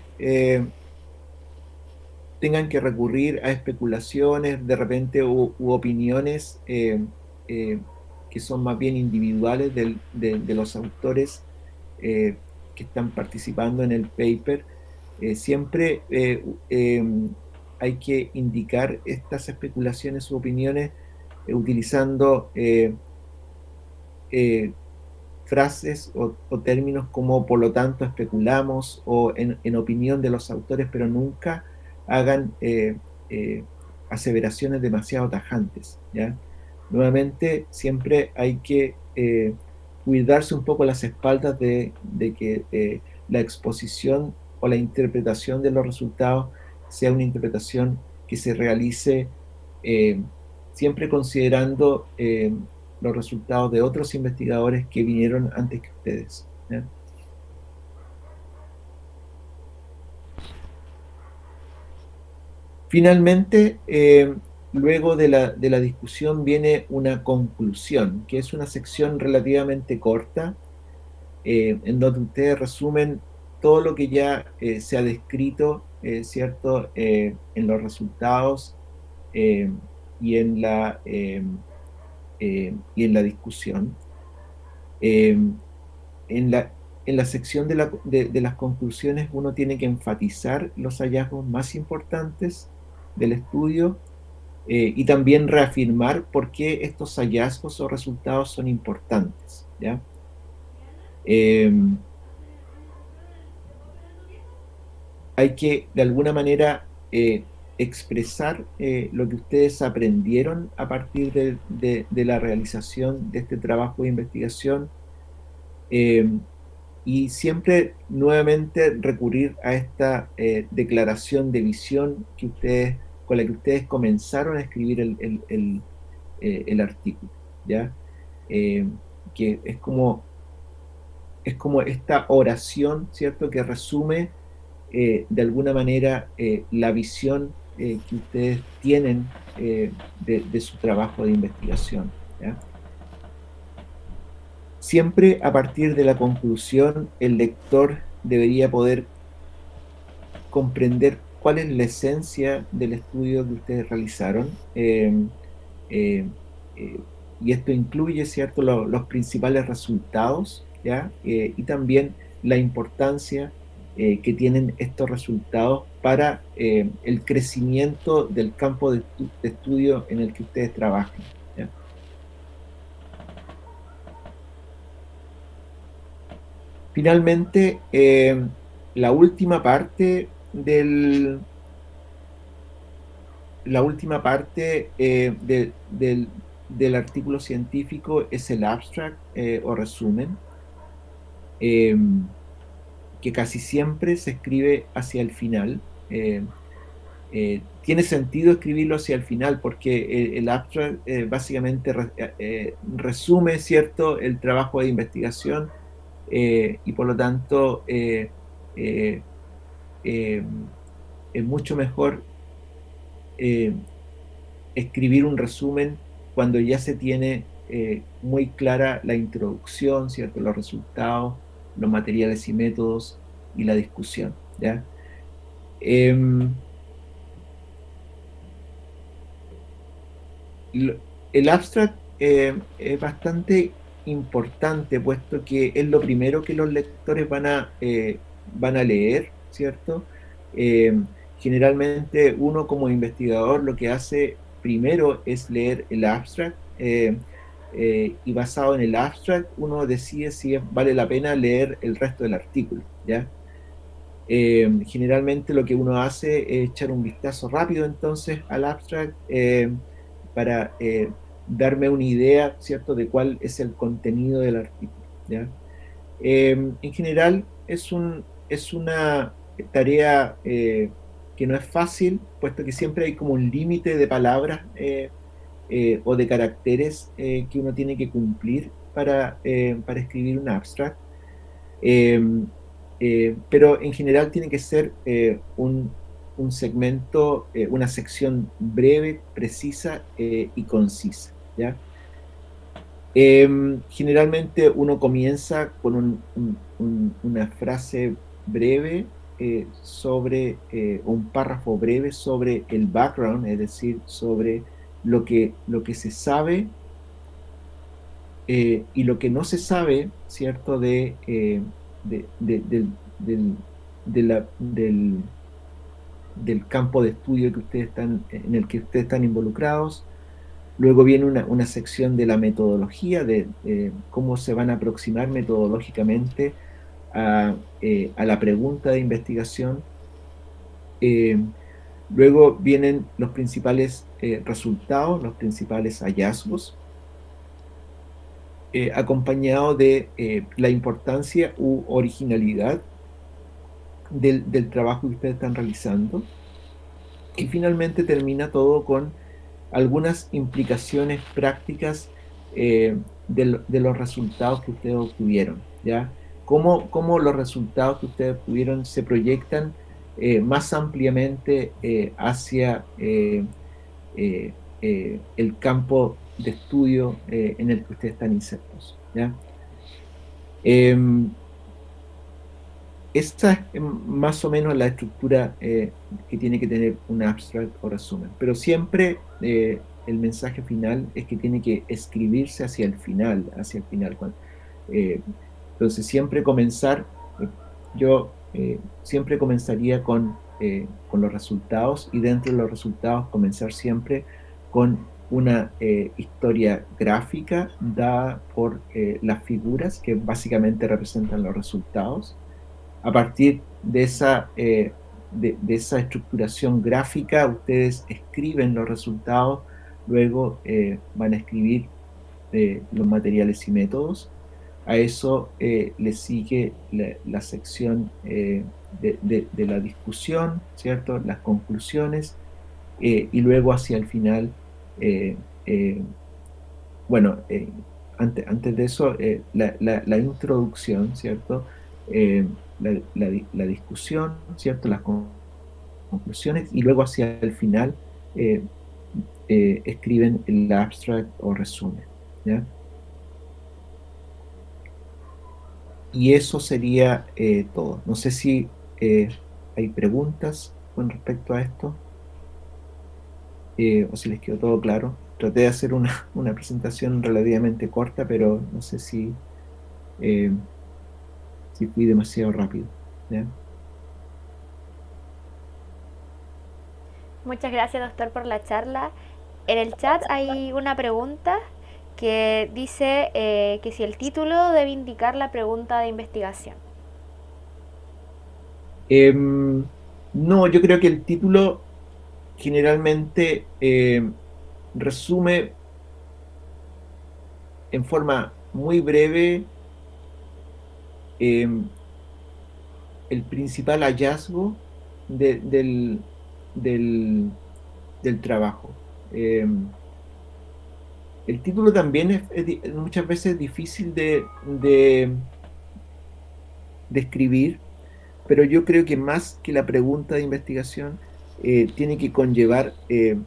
tengan que recurrir a especulaciones de repente u opiniones eh, que son más bien individuales de los autores eh, que están participando en el paper, siempre hay que indicar estas especulaciones u opiniones utilizando eh, frases o términos como por lo tanto especulamos o en opinión de los autores, pero nunca hagan aseveraciones demasiado tajantes, ¿ya? Nuevamente, siempre hay que cuidarse un poco las espaldas de que la exposición o la interpretación de los resultados sea una interpretación que se realice eh, siempre considerando los resultados de otros investigadores que vinieron antes que ustedes, ¿ya? Finalmente, luego de la discusión viene una conclusión, que es una sección relativamente corta, en donde ustedes resumen todo lo que ya se ha descrito, ¿cierto?, en los resultados eh, y, y en la discusión. Eh, en en la sección de las conclusiones uno tiene que enfatizar los hallazgos más importantes del estudio y también reafirmar por qué estos hallazgos o resultados son importantes, ¿ya? Eh, Hay que de alguna manera expresar lo que ustedes aprendieron a partir de la realización de este trabajo de investigación eh, y siempre nuevamente recurrir a esta declaración de visión que ustedes, con la que ustedes comenzaron a escribir el artículo, ¿ya? Eh, que es como esta oración, ¿cierto?, que resume de alguna manera la visión que ustedes tienen de su trabajo de investigación, ¿ya? Siempre a partir de la conclusión, el lector debería poder comprender cuál es la esencia del estudio que ustedes realizaron. Eh, eh, y esto incluye, ¿cierto?, los principales resultados, ¿ya? Y también la importancia que tienen estos resultados para el crecimiento del campo de estudio en el que ustedes trabajan, ¿ya? Finalmente, la última parte la última parte del artículo científico es el abstract o resumen, eh, que casi siempre se escribe hacia el final. Tiene sentido escribirlo hacia el final porque el abstract básicamente resume, ¿cierto?, el trabajo de investigación y por lo tanto eh, eh, es mucho mejor eh, escribir un resumen cuando ya se tiene muy clara la introducción, ¿cierto? Los resultados, los materiales y métodos y la discusión, ¿ya? Em, el abstract es bastante importante, puesto que es lo primero que los lectores van a leer, ¿cierto? Eh, Generalmente uno como investigador lo que hace primero es leer el abstract, y basado en el abstract uno decide si vale la pena leer el resto del artículo, ¿ya? Generalmente lo que uno hace es echar un vistazo rápido entonces al abstract, para darme una idea, ¿cierto?, de cuál es el contenido del artículo, ¿ya? En general es una tarea que no es fácil, puesto que siempre hay como un límite de palabras o de caracteres que uno tiene que cumplir para escribir un abstract. Eh, pero en general tiene que ser un segmento, una sección breve, precisa y concisa, ¿ya? Generalmente uno comienza con una frase breve un párrafo breve sobre el background, es decir, sobre lo que se sabe y lo que no se sabe, ¿cierto? Del, del campo de estudio que en el que ustedes están involucrados. Luego viene una sección de la metodología, de cómo se van a aproximar metodológicamente a la pregunta de investigación. Eh, Luego vienen los principales resultados, los principales hallazgos, acompañado de la importancia u originalidad del trabajo que ustedes están realizando. Y finalmente termina todo con algunas implicaciones prácticas de los resultados que ustedes obtuvieron, ¿ya? Cómo los resultados que ustedes obtuvieron se proyectan más ampliamente hacia el campo de estudio en el que ustedes están insertos, ¿ya? Em, Esta es más o menos la estructura que tiene que tener un abstract o resumen, pero siempre el mensaje final es que tiene que escribirse hacia el final. Eh, entonces siempre comenzar, yo siempre comenzaría con los resultados, y dentro de los resultados comenzar siempre con una historia gráfica dada por las figuras que básicamente representan los resultados. A partir de esa estructuración gráfica, ustedes escriben los resultados, luego van a escribir los materiales y métodos. A eso le sigue la sección de la discusión, ¿cierto? Las conclusiones, y luego hacia el final, eh, eh, bueno, antes de eso, la introducción, ¿cierto? La discusión, ¿cierto? Las conclusiones, y luego hacia el final eh, escriben el abstract o resumen, ¿ya? Y eso sería todo. No sé si hay preguntas con respecto a esto, o si les quedó todo claro. Traté de hacer una presentación relativamente corta, pero no sé eh, si fui demasiado rápido, ¿ya? Muchas gracias, doctor, por la charla. En el chat hay una pregunta que dice que si el título debe indicar la pregunta de investigación. Em, no, yo creo que el título generalmente resume en forma muy breve em, el principal hallazgo del, del, del trabajo. El título también muchas veces difícil de escribir, pero yo creo que más que la pregunta de investigación, tiene que conllevar el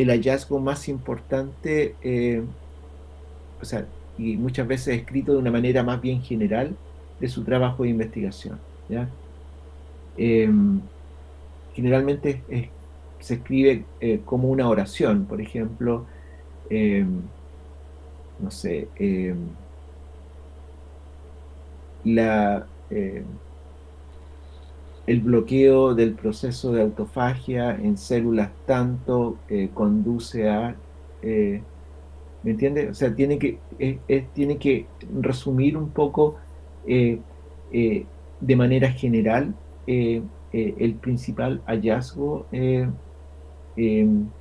hallazgo más importante, o sea, y muchas veces escrito de una manera más bien general de su trabajo de investigación, ¿ya? Em, Generalmente se escribe como una oración, por ejemplo, no sé, el bloqueo del proceso de autofagia en células tanto conduce a, eh, ¿me entiendes? O sea, tiene que resumir un poco eh, de manera general el principal hallazgo, eh, un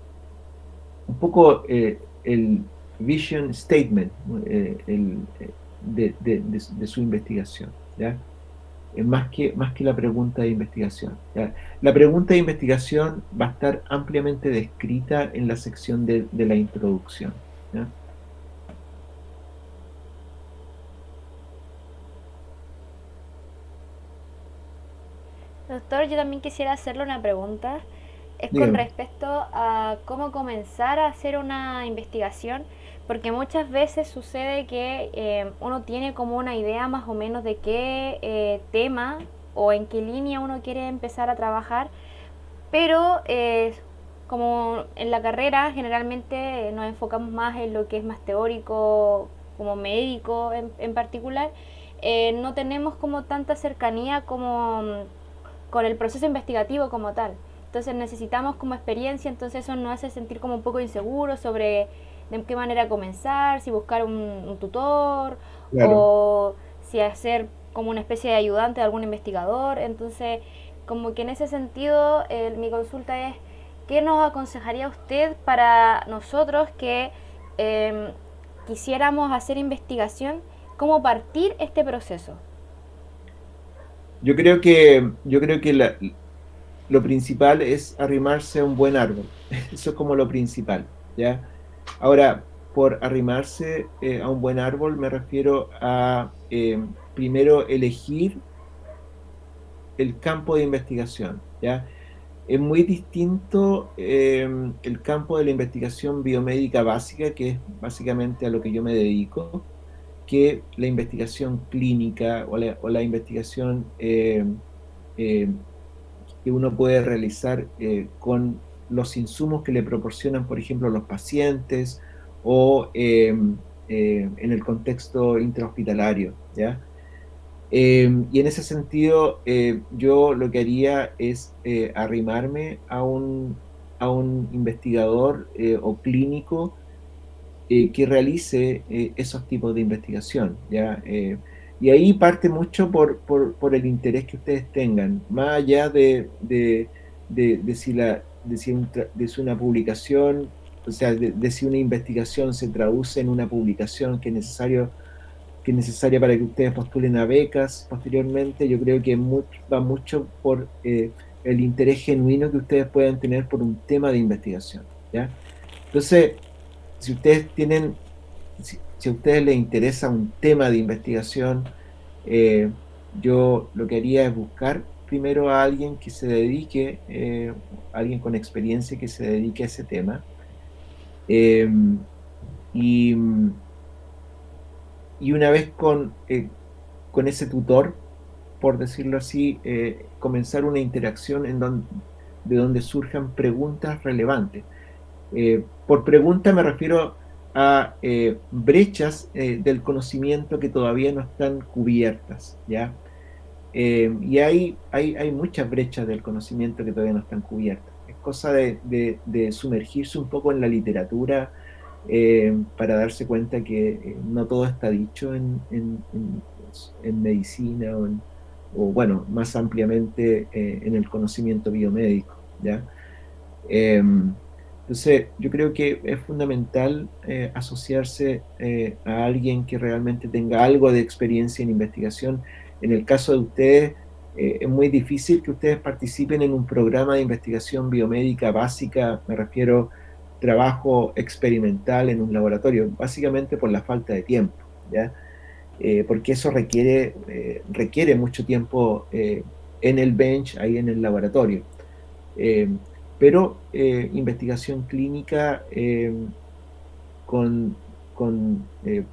poco el vision statement, ¿no? De su investigación, ¿ya? Más que la pregunta de investigación, ¿ya? La pregunta de investigación va a estar ampliamente descrita en la sección de la introducción, ¿ya? Doctor, yo también quisiera hacerle una pregunta. Es con Dígame. respecto a cómo comenzar a hacer una investigación, porque muchas veces sucede que uno tiene como una idea más o menos de qué tema o en qué línea uno quiere empezar a trabajar, pero como en la carrera generalmente nos enfocamos más en lo que es más teórico, como médico en particular, no tenemos como tanta cercanía como con el proceso investigativo como tal. Entonces necesitamos como experiencia, entonces eso nos hace sentir como un poco inseguros sobre de qué manera comenzar, si buscar un tutor Claro. o si hacer como una especie de ayudante de algún investigador. Entonces, como que en ese sentido, mi consulta es, ¿qué nos aconsejaría usted para nosotros que eh, quisiéramos hacer investigación? ¿Cómo partir este proceso? Yo creo que lo principal es arrimarse a un buen árbol. Eso es como lo principal, ¿ya? Ahora, por arrimarse a un buen árbol me refiero a primero elegir el campo de investigación, ¿ya? Es muy distinto el campo de la investigación biomédica básica, que es básicamente a lo que yo me dedico, que la investigación clínica o la investigación eh, que uno puede realizar con los insumos que le proporcionan, por ejemplo, los pacientes o en el contexto intrahospitalario, ¿ya? Y en ese sentido, yo lo que haría es arrimarme a un investigador o clínico que realice esos tipos de investigación, ¿ya? Y ahí parte mucho por el interés que ustedes tengan, más allá de si de si una publicación, o sea, de si una investigación se traduce en una publicación que es necesaria para que ustedes postulen a becas posteriormente. Yo creo que va mucho por el interés genuino que ustedes puedan tener por un tema de investigación, ¿ya? Entonces, si ustedes tienen, si a ustedes les interesa un tema de investigación, eh, yo lo que haría es buscar primero a alguien que se dedique, alguien con experiencia que se dedique a ese tema. eh, y, y una vez con ese tutor, por decirlo así, comenzar una interacción de donde surjan preguntas relevantes. Por pregunta me refiero a brechas del conocimiento que todavía no están cubiertas, ¿ya? Y hay muchas brechas del conocimiento que todavía no están cubiertas. Es cosa de sumergirse un poco en la literatura para darse cuenta que no todo está dicho en medicina o, bueno, más ampliamente en el conocimiento biomédico, ¿ya? Entonces, yo creo que es fundamental asociarse a alguien que realmente tenga algo de experiencia en investigación. En el caso de ustedes, es muy difícil que ustedes participen en un programa de investigación biomédica básica, me refiero trabajo experimental en un laboratorio, básicamente por la falta de tiempo, ¿ya? porque eso requiere mucho tiempo en el bench, ahí en el laboratorio. Eh, pero investigación clínica con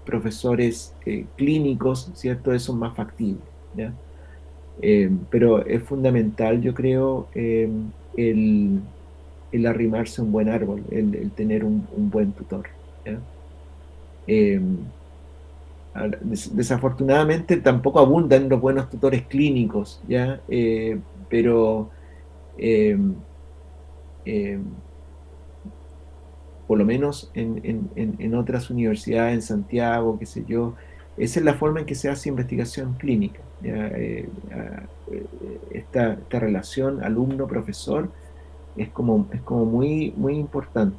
profesores clínicos, ¿cierto? Eso es más factible, ¿ya? Pero es fundamental, yo creo, el, el arrimarse a un buen árbol, el tener un buen tutor, ¿ya? Eh, Desafortunadamente tampoco abundan los buenos tutores clínicos, ¿ya? Pero eh, eh, por lo menos en otras universidades, en Santiago, qué sé yo, esa es la forma en que se hace investigación clínica, ¿ya? Esta relación alumno-profesor es como muy, muy importante.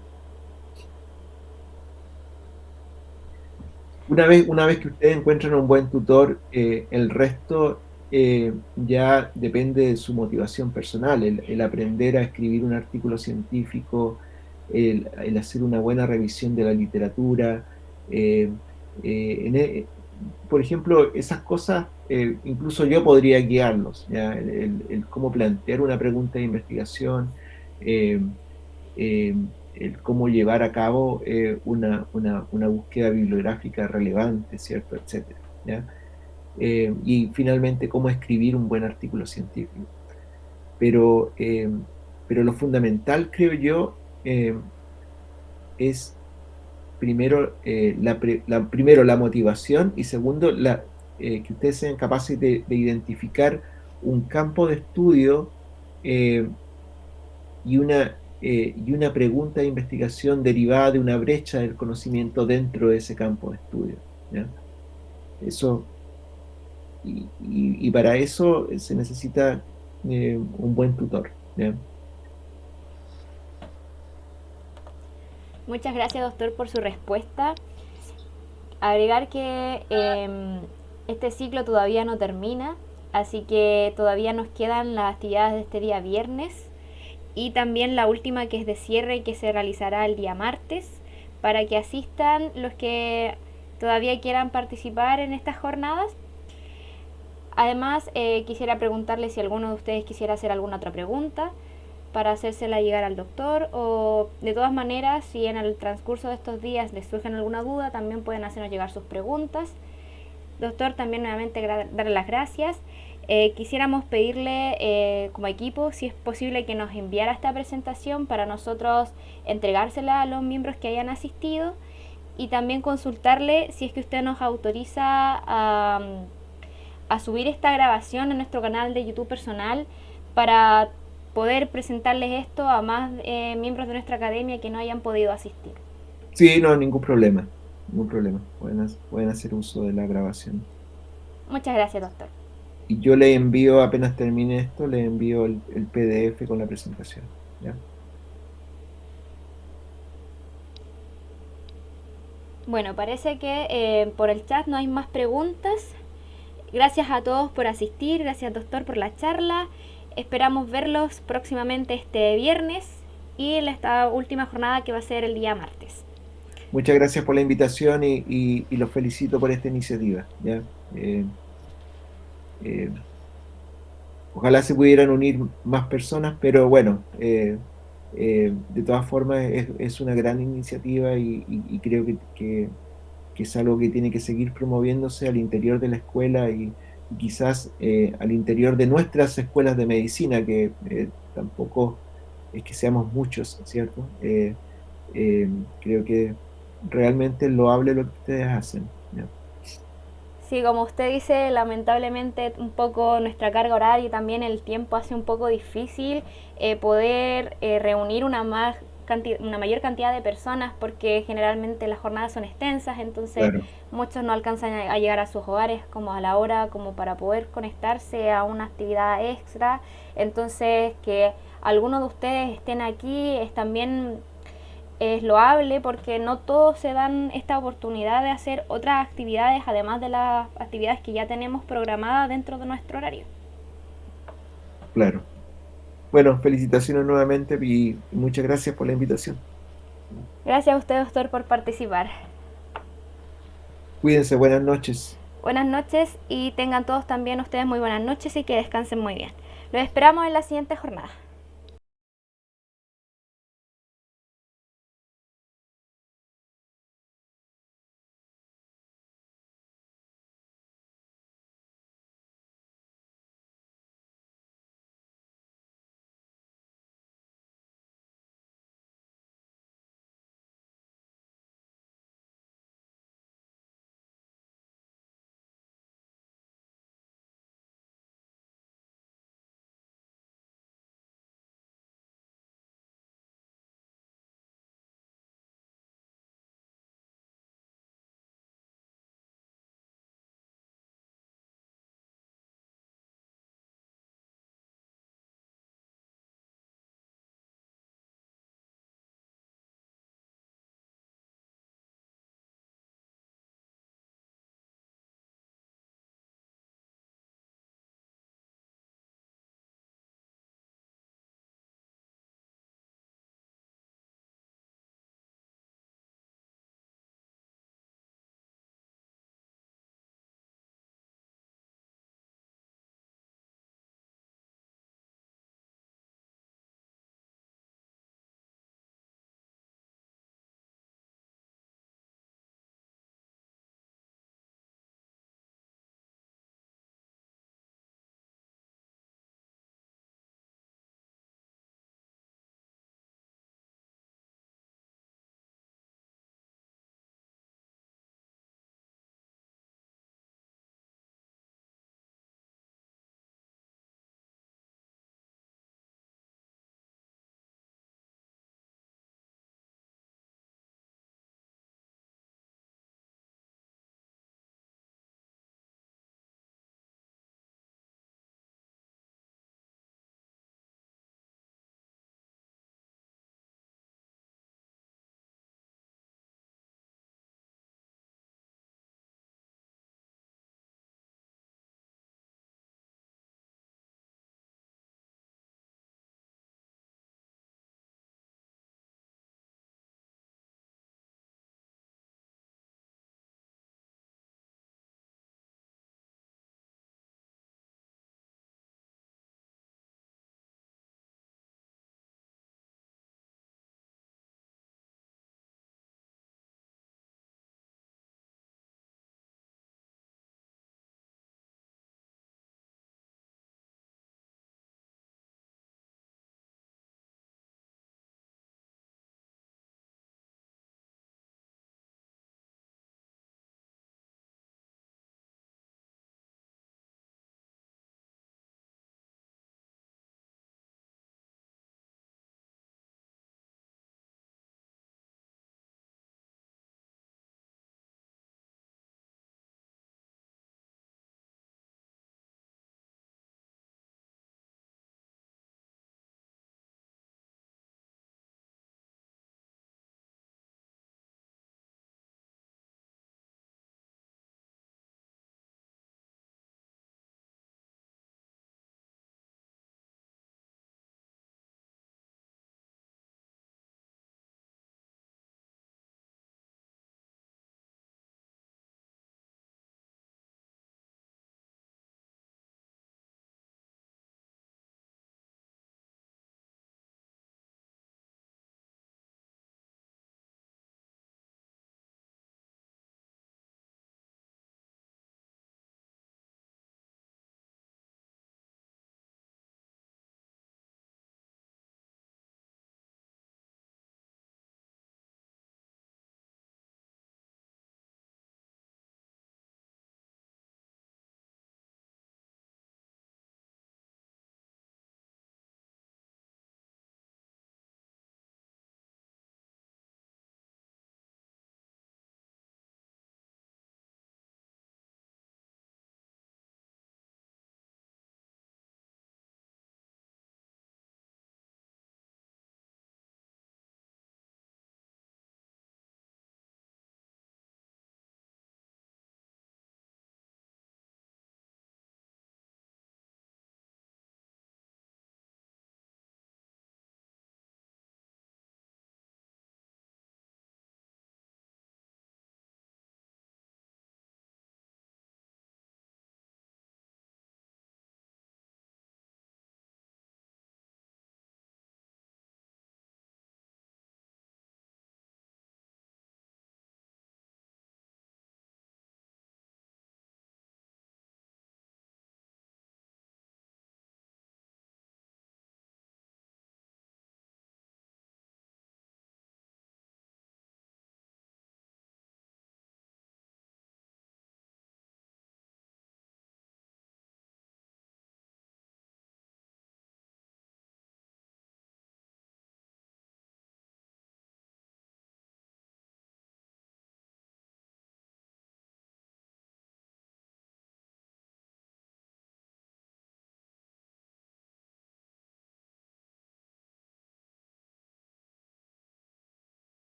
Una vez que ustedes encuentran un buen tutor, el resto ya depende de su motivación personal, el aprender a escribir un artículo científico, el hacer una buena revisión de la literatura. eh, eh, en e- por ejemplo, esas cosas, incluso yo podría guiarlos, ¿ya? El cómo plantear una pregunta de investigación. eh, eh, el cómo llevar a cabo una búsqueda bibliográfica relevante, ¿cierto? Etcétera, ¿ya? Y finalmente, cómo escribir un buen artículo científico. Pero, eh, pero lo fundamental, creo yo, es primero, primero la motivación y segundo, que ustedes sean capaces de identificar un campo de estudio eh, y una pregunta de investigación derivada de una brecha del conocimiento dentro de ese campo de estudio, ¿ya? Eso, y para eso se necesita un buen tutor, ¿ya? Muchas gracias, doctor, por su respuesta. Agregar que este ciclo todavía no termina, así que todavía nos quedan las actividades de este día viernes y también la última, que es de cierre, que se realizará el día martes, para que asistan los que todavía quieran participar en estas jornadas. Además, quisiera preguntarle si alguno de ustedes quisiera hacer alguna otra pregunta para hacérsela llegar al doctor, o de todas maneras, si en el transcurso de estos días les surgen alguna duda, también pueden hacernos llegar sus preguntas. Doctor, también nuevamente darle las gracias. Quisiéramos pedirle como equipo, si es posible, que nos enviara esta presentación para nosotros entregársela a los miembros que hayan asistido, y también consultarle si es que usted nos autoriza a subir esta grabación en nuestro canal de YouTube personal, para poder presentarles esto a más miembros de nuestra academia que no hayan podido asistir. Sí, no, ningún problema, ningún problema. Pueden hacer uso de la grabación. Muchas gracias, doctor. Y yo le envío, apenas termine esto, le envío el PDF con la presentación, ¿ya? Bueno, parece que por el chat no hay más preguntas. Gracias a todos por asistir, gracias, doctor, por la charla. Esperamos verlos próximamente este viernes y en esta última jornada, que va a ser el día martes. Muchas gracias por la invitación y los felicito por esta iniciativa, ¿ya? Eh, Ojalá se pudieran unir más personas, pero bueno, de todas formas es una gran iniciativa y creo que es algo que tiene que seguir promoviéndose al interior de la escuela y quizás al interior de nuestras escuelas de medicina, que tampoco es que seamos muchos, ¿cierto? Creo que realmente es loable lo que ustedes hacen, ¿ya? Sí, como usted dice, lamentablemente un poco nuestra carga horaria y también el tiempo hace un poco difícil poder reunir una mayor cantidad de personas, porque generalmente las jornadas son extensas, entonces Claro. muchos no alcanzan a llegar a sus hogares como a la hora como para poder conectarse a una actividad extra. Entonces, que algunos de ustedes estén aquí es también loable, porque no todos se dan esta oportunidad de hacer otras actividades además de las actividades que ya tenemos programadas dentro de nuestro horario. Claro. Bueno, felicitaciones nuevamente y muchas gracias por la invitación. Gracias a usted, doctor, por participar. Cuídense, buenas noches. Buenas noches y tengan todos también ustedes muy buenas noches y que descansen muy bien. Los esperamos en la siguiente jornada.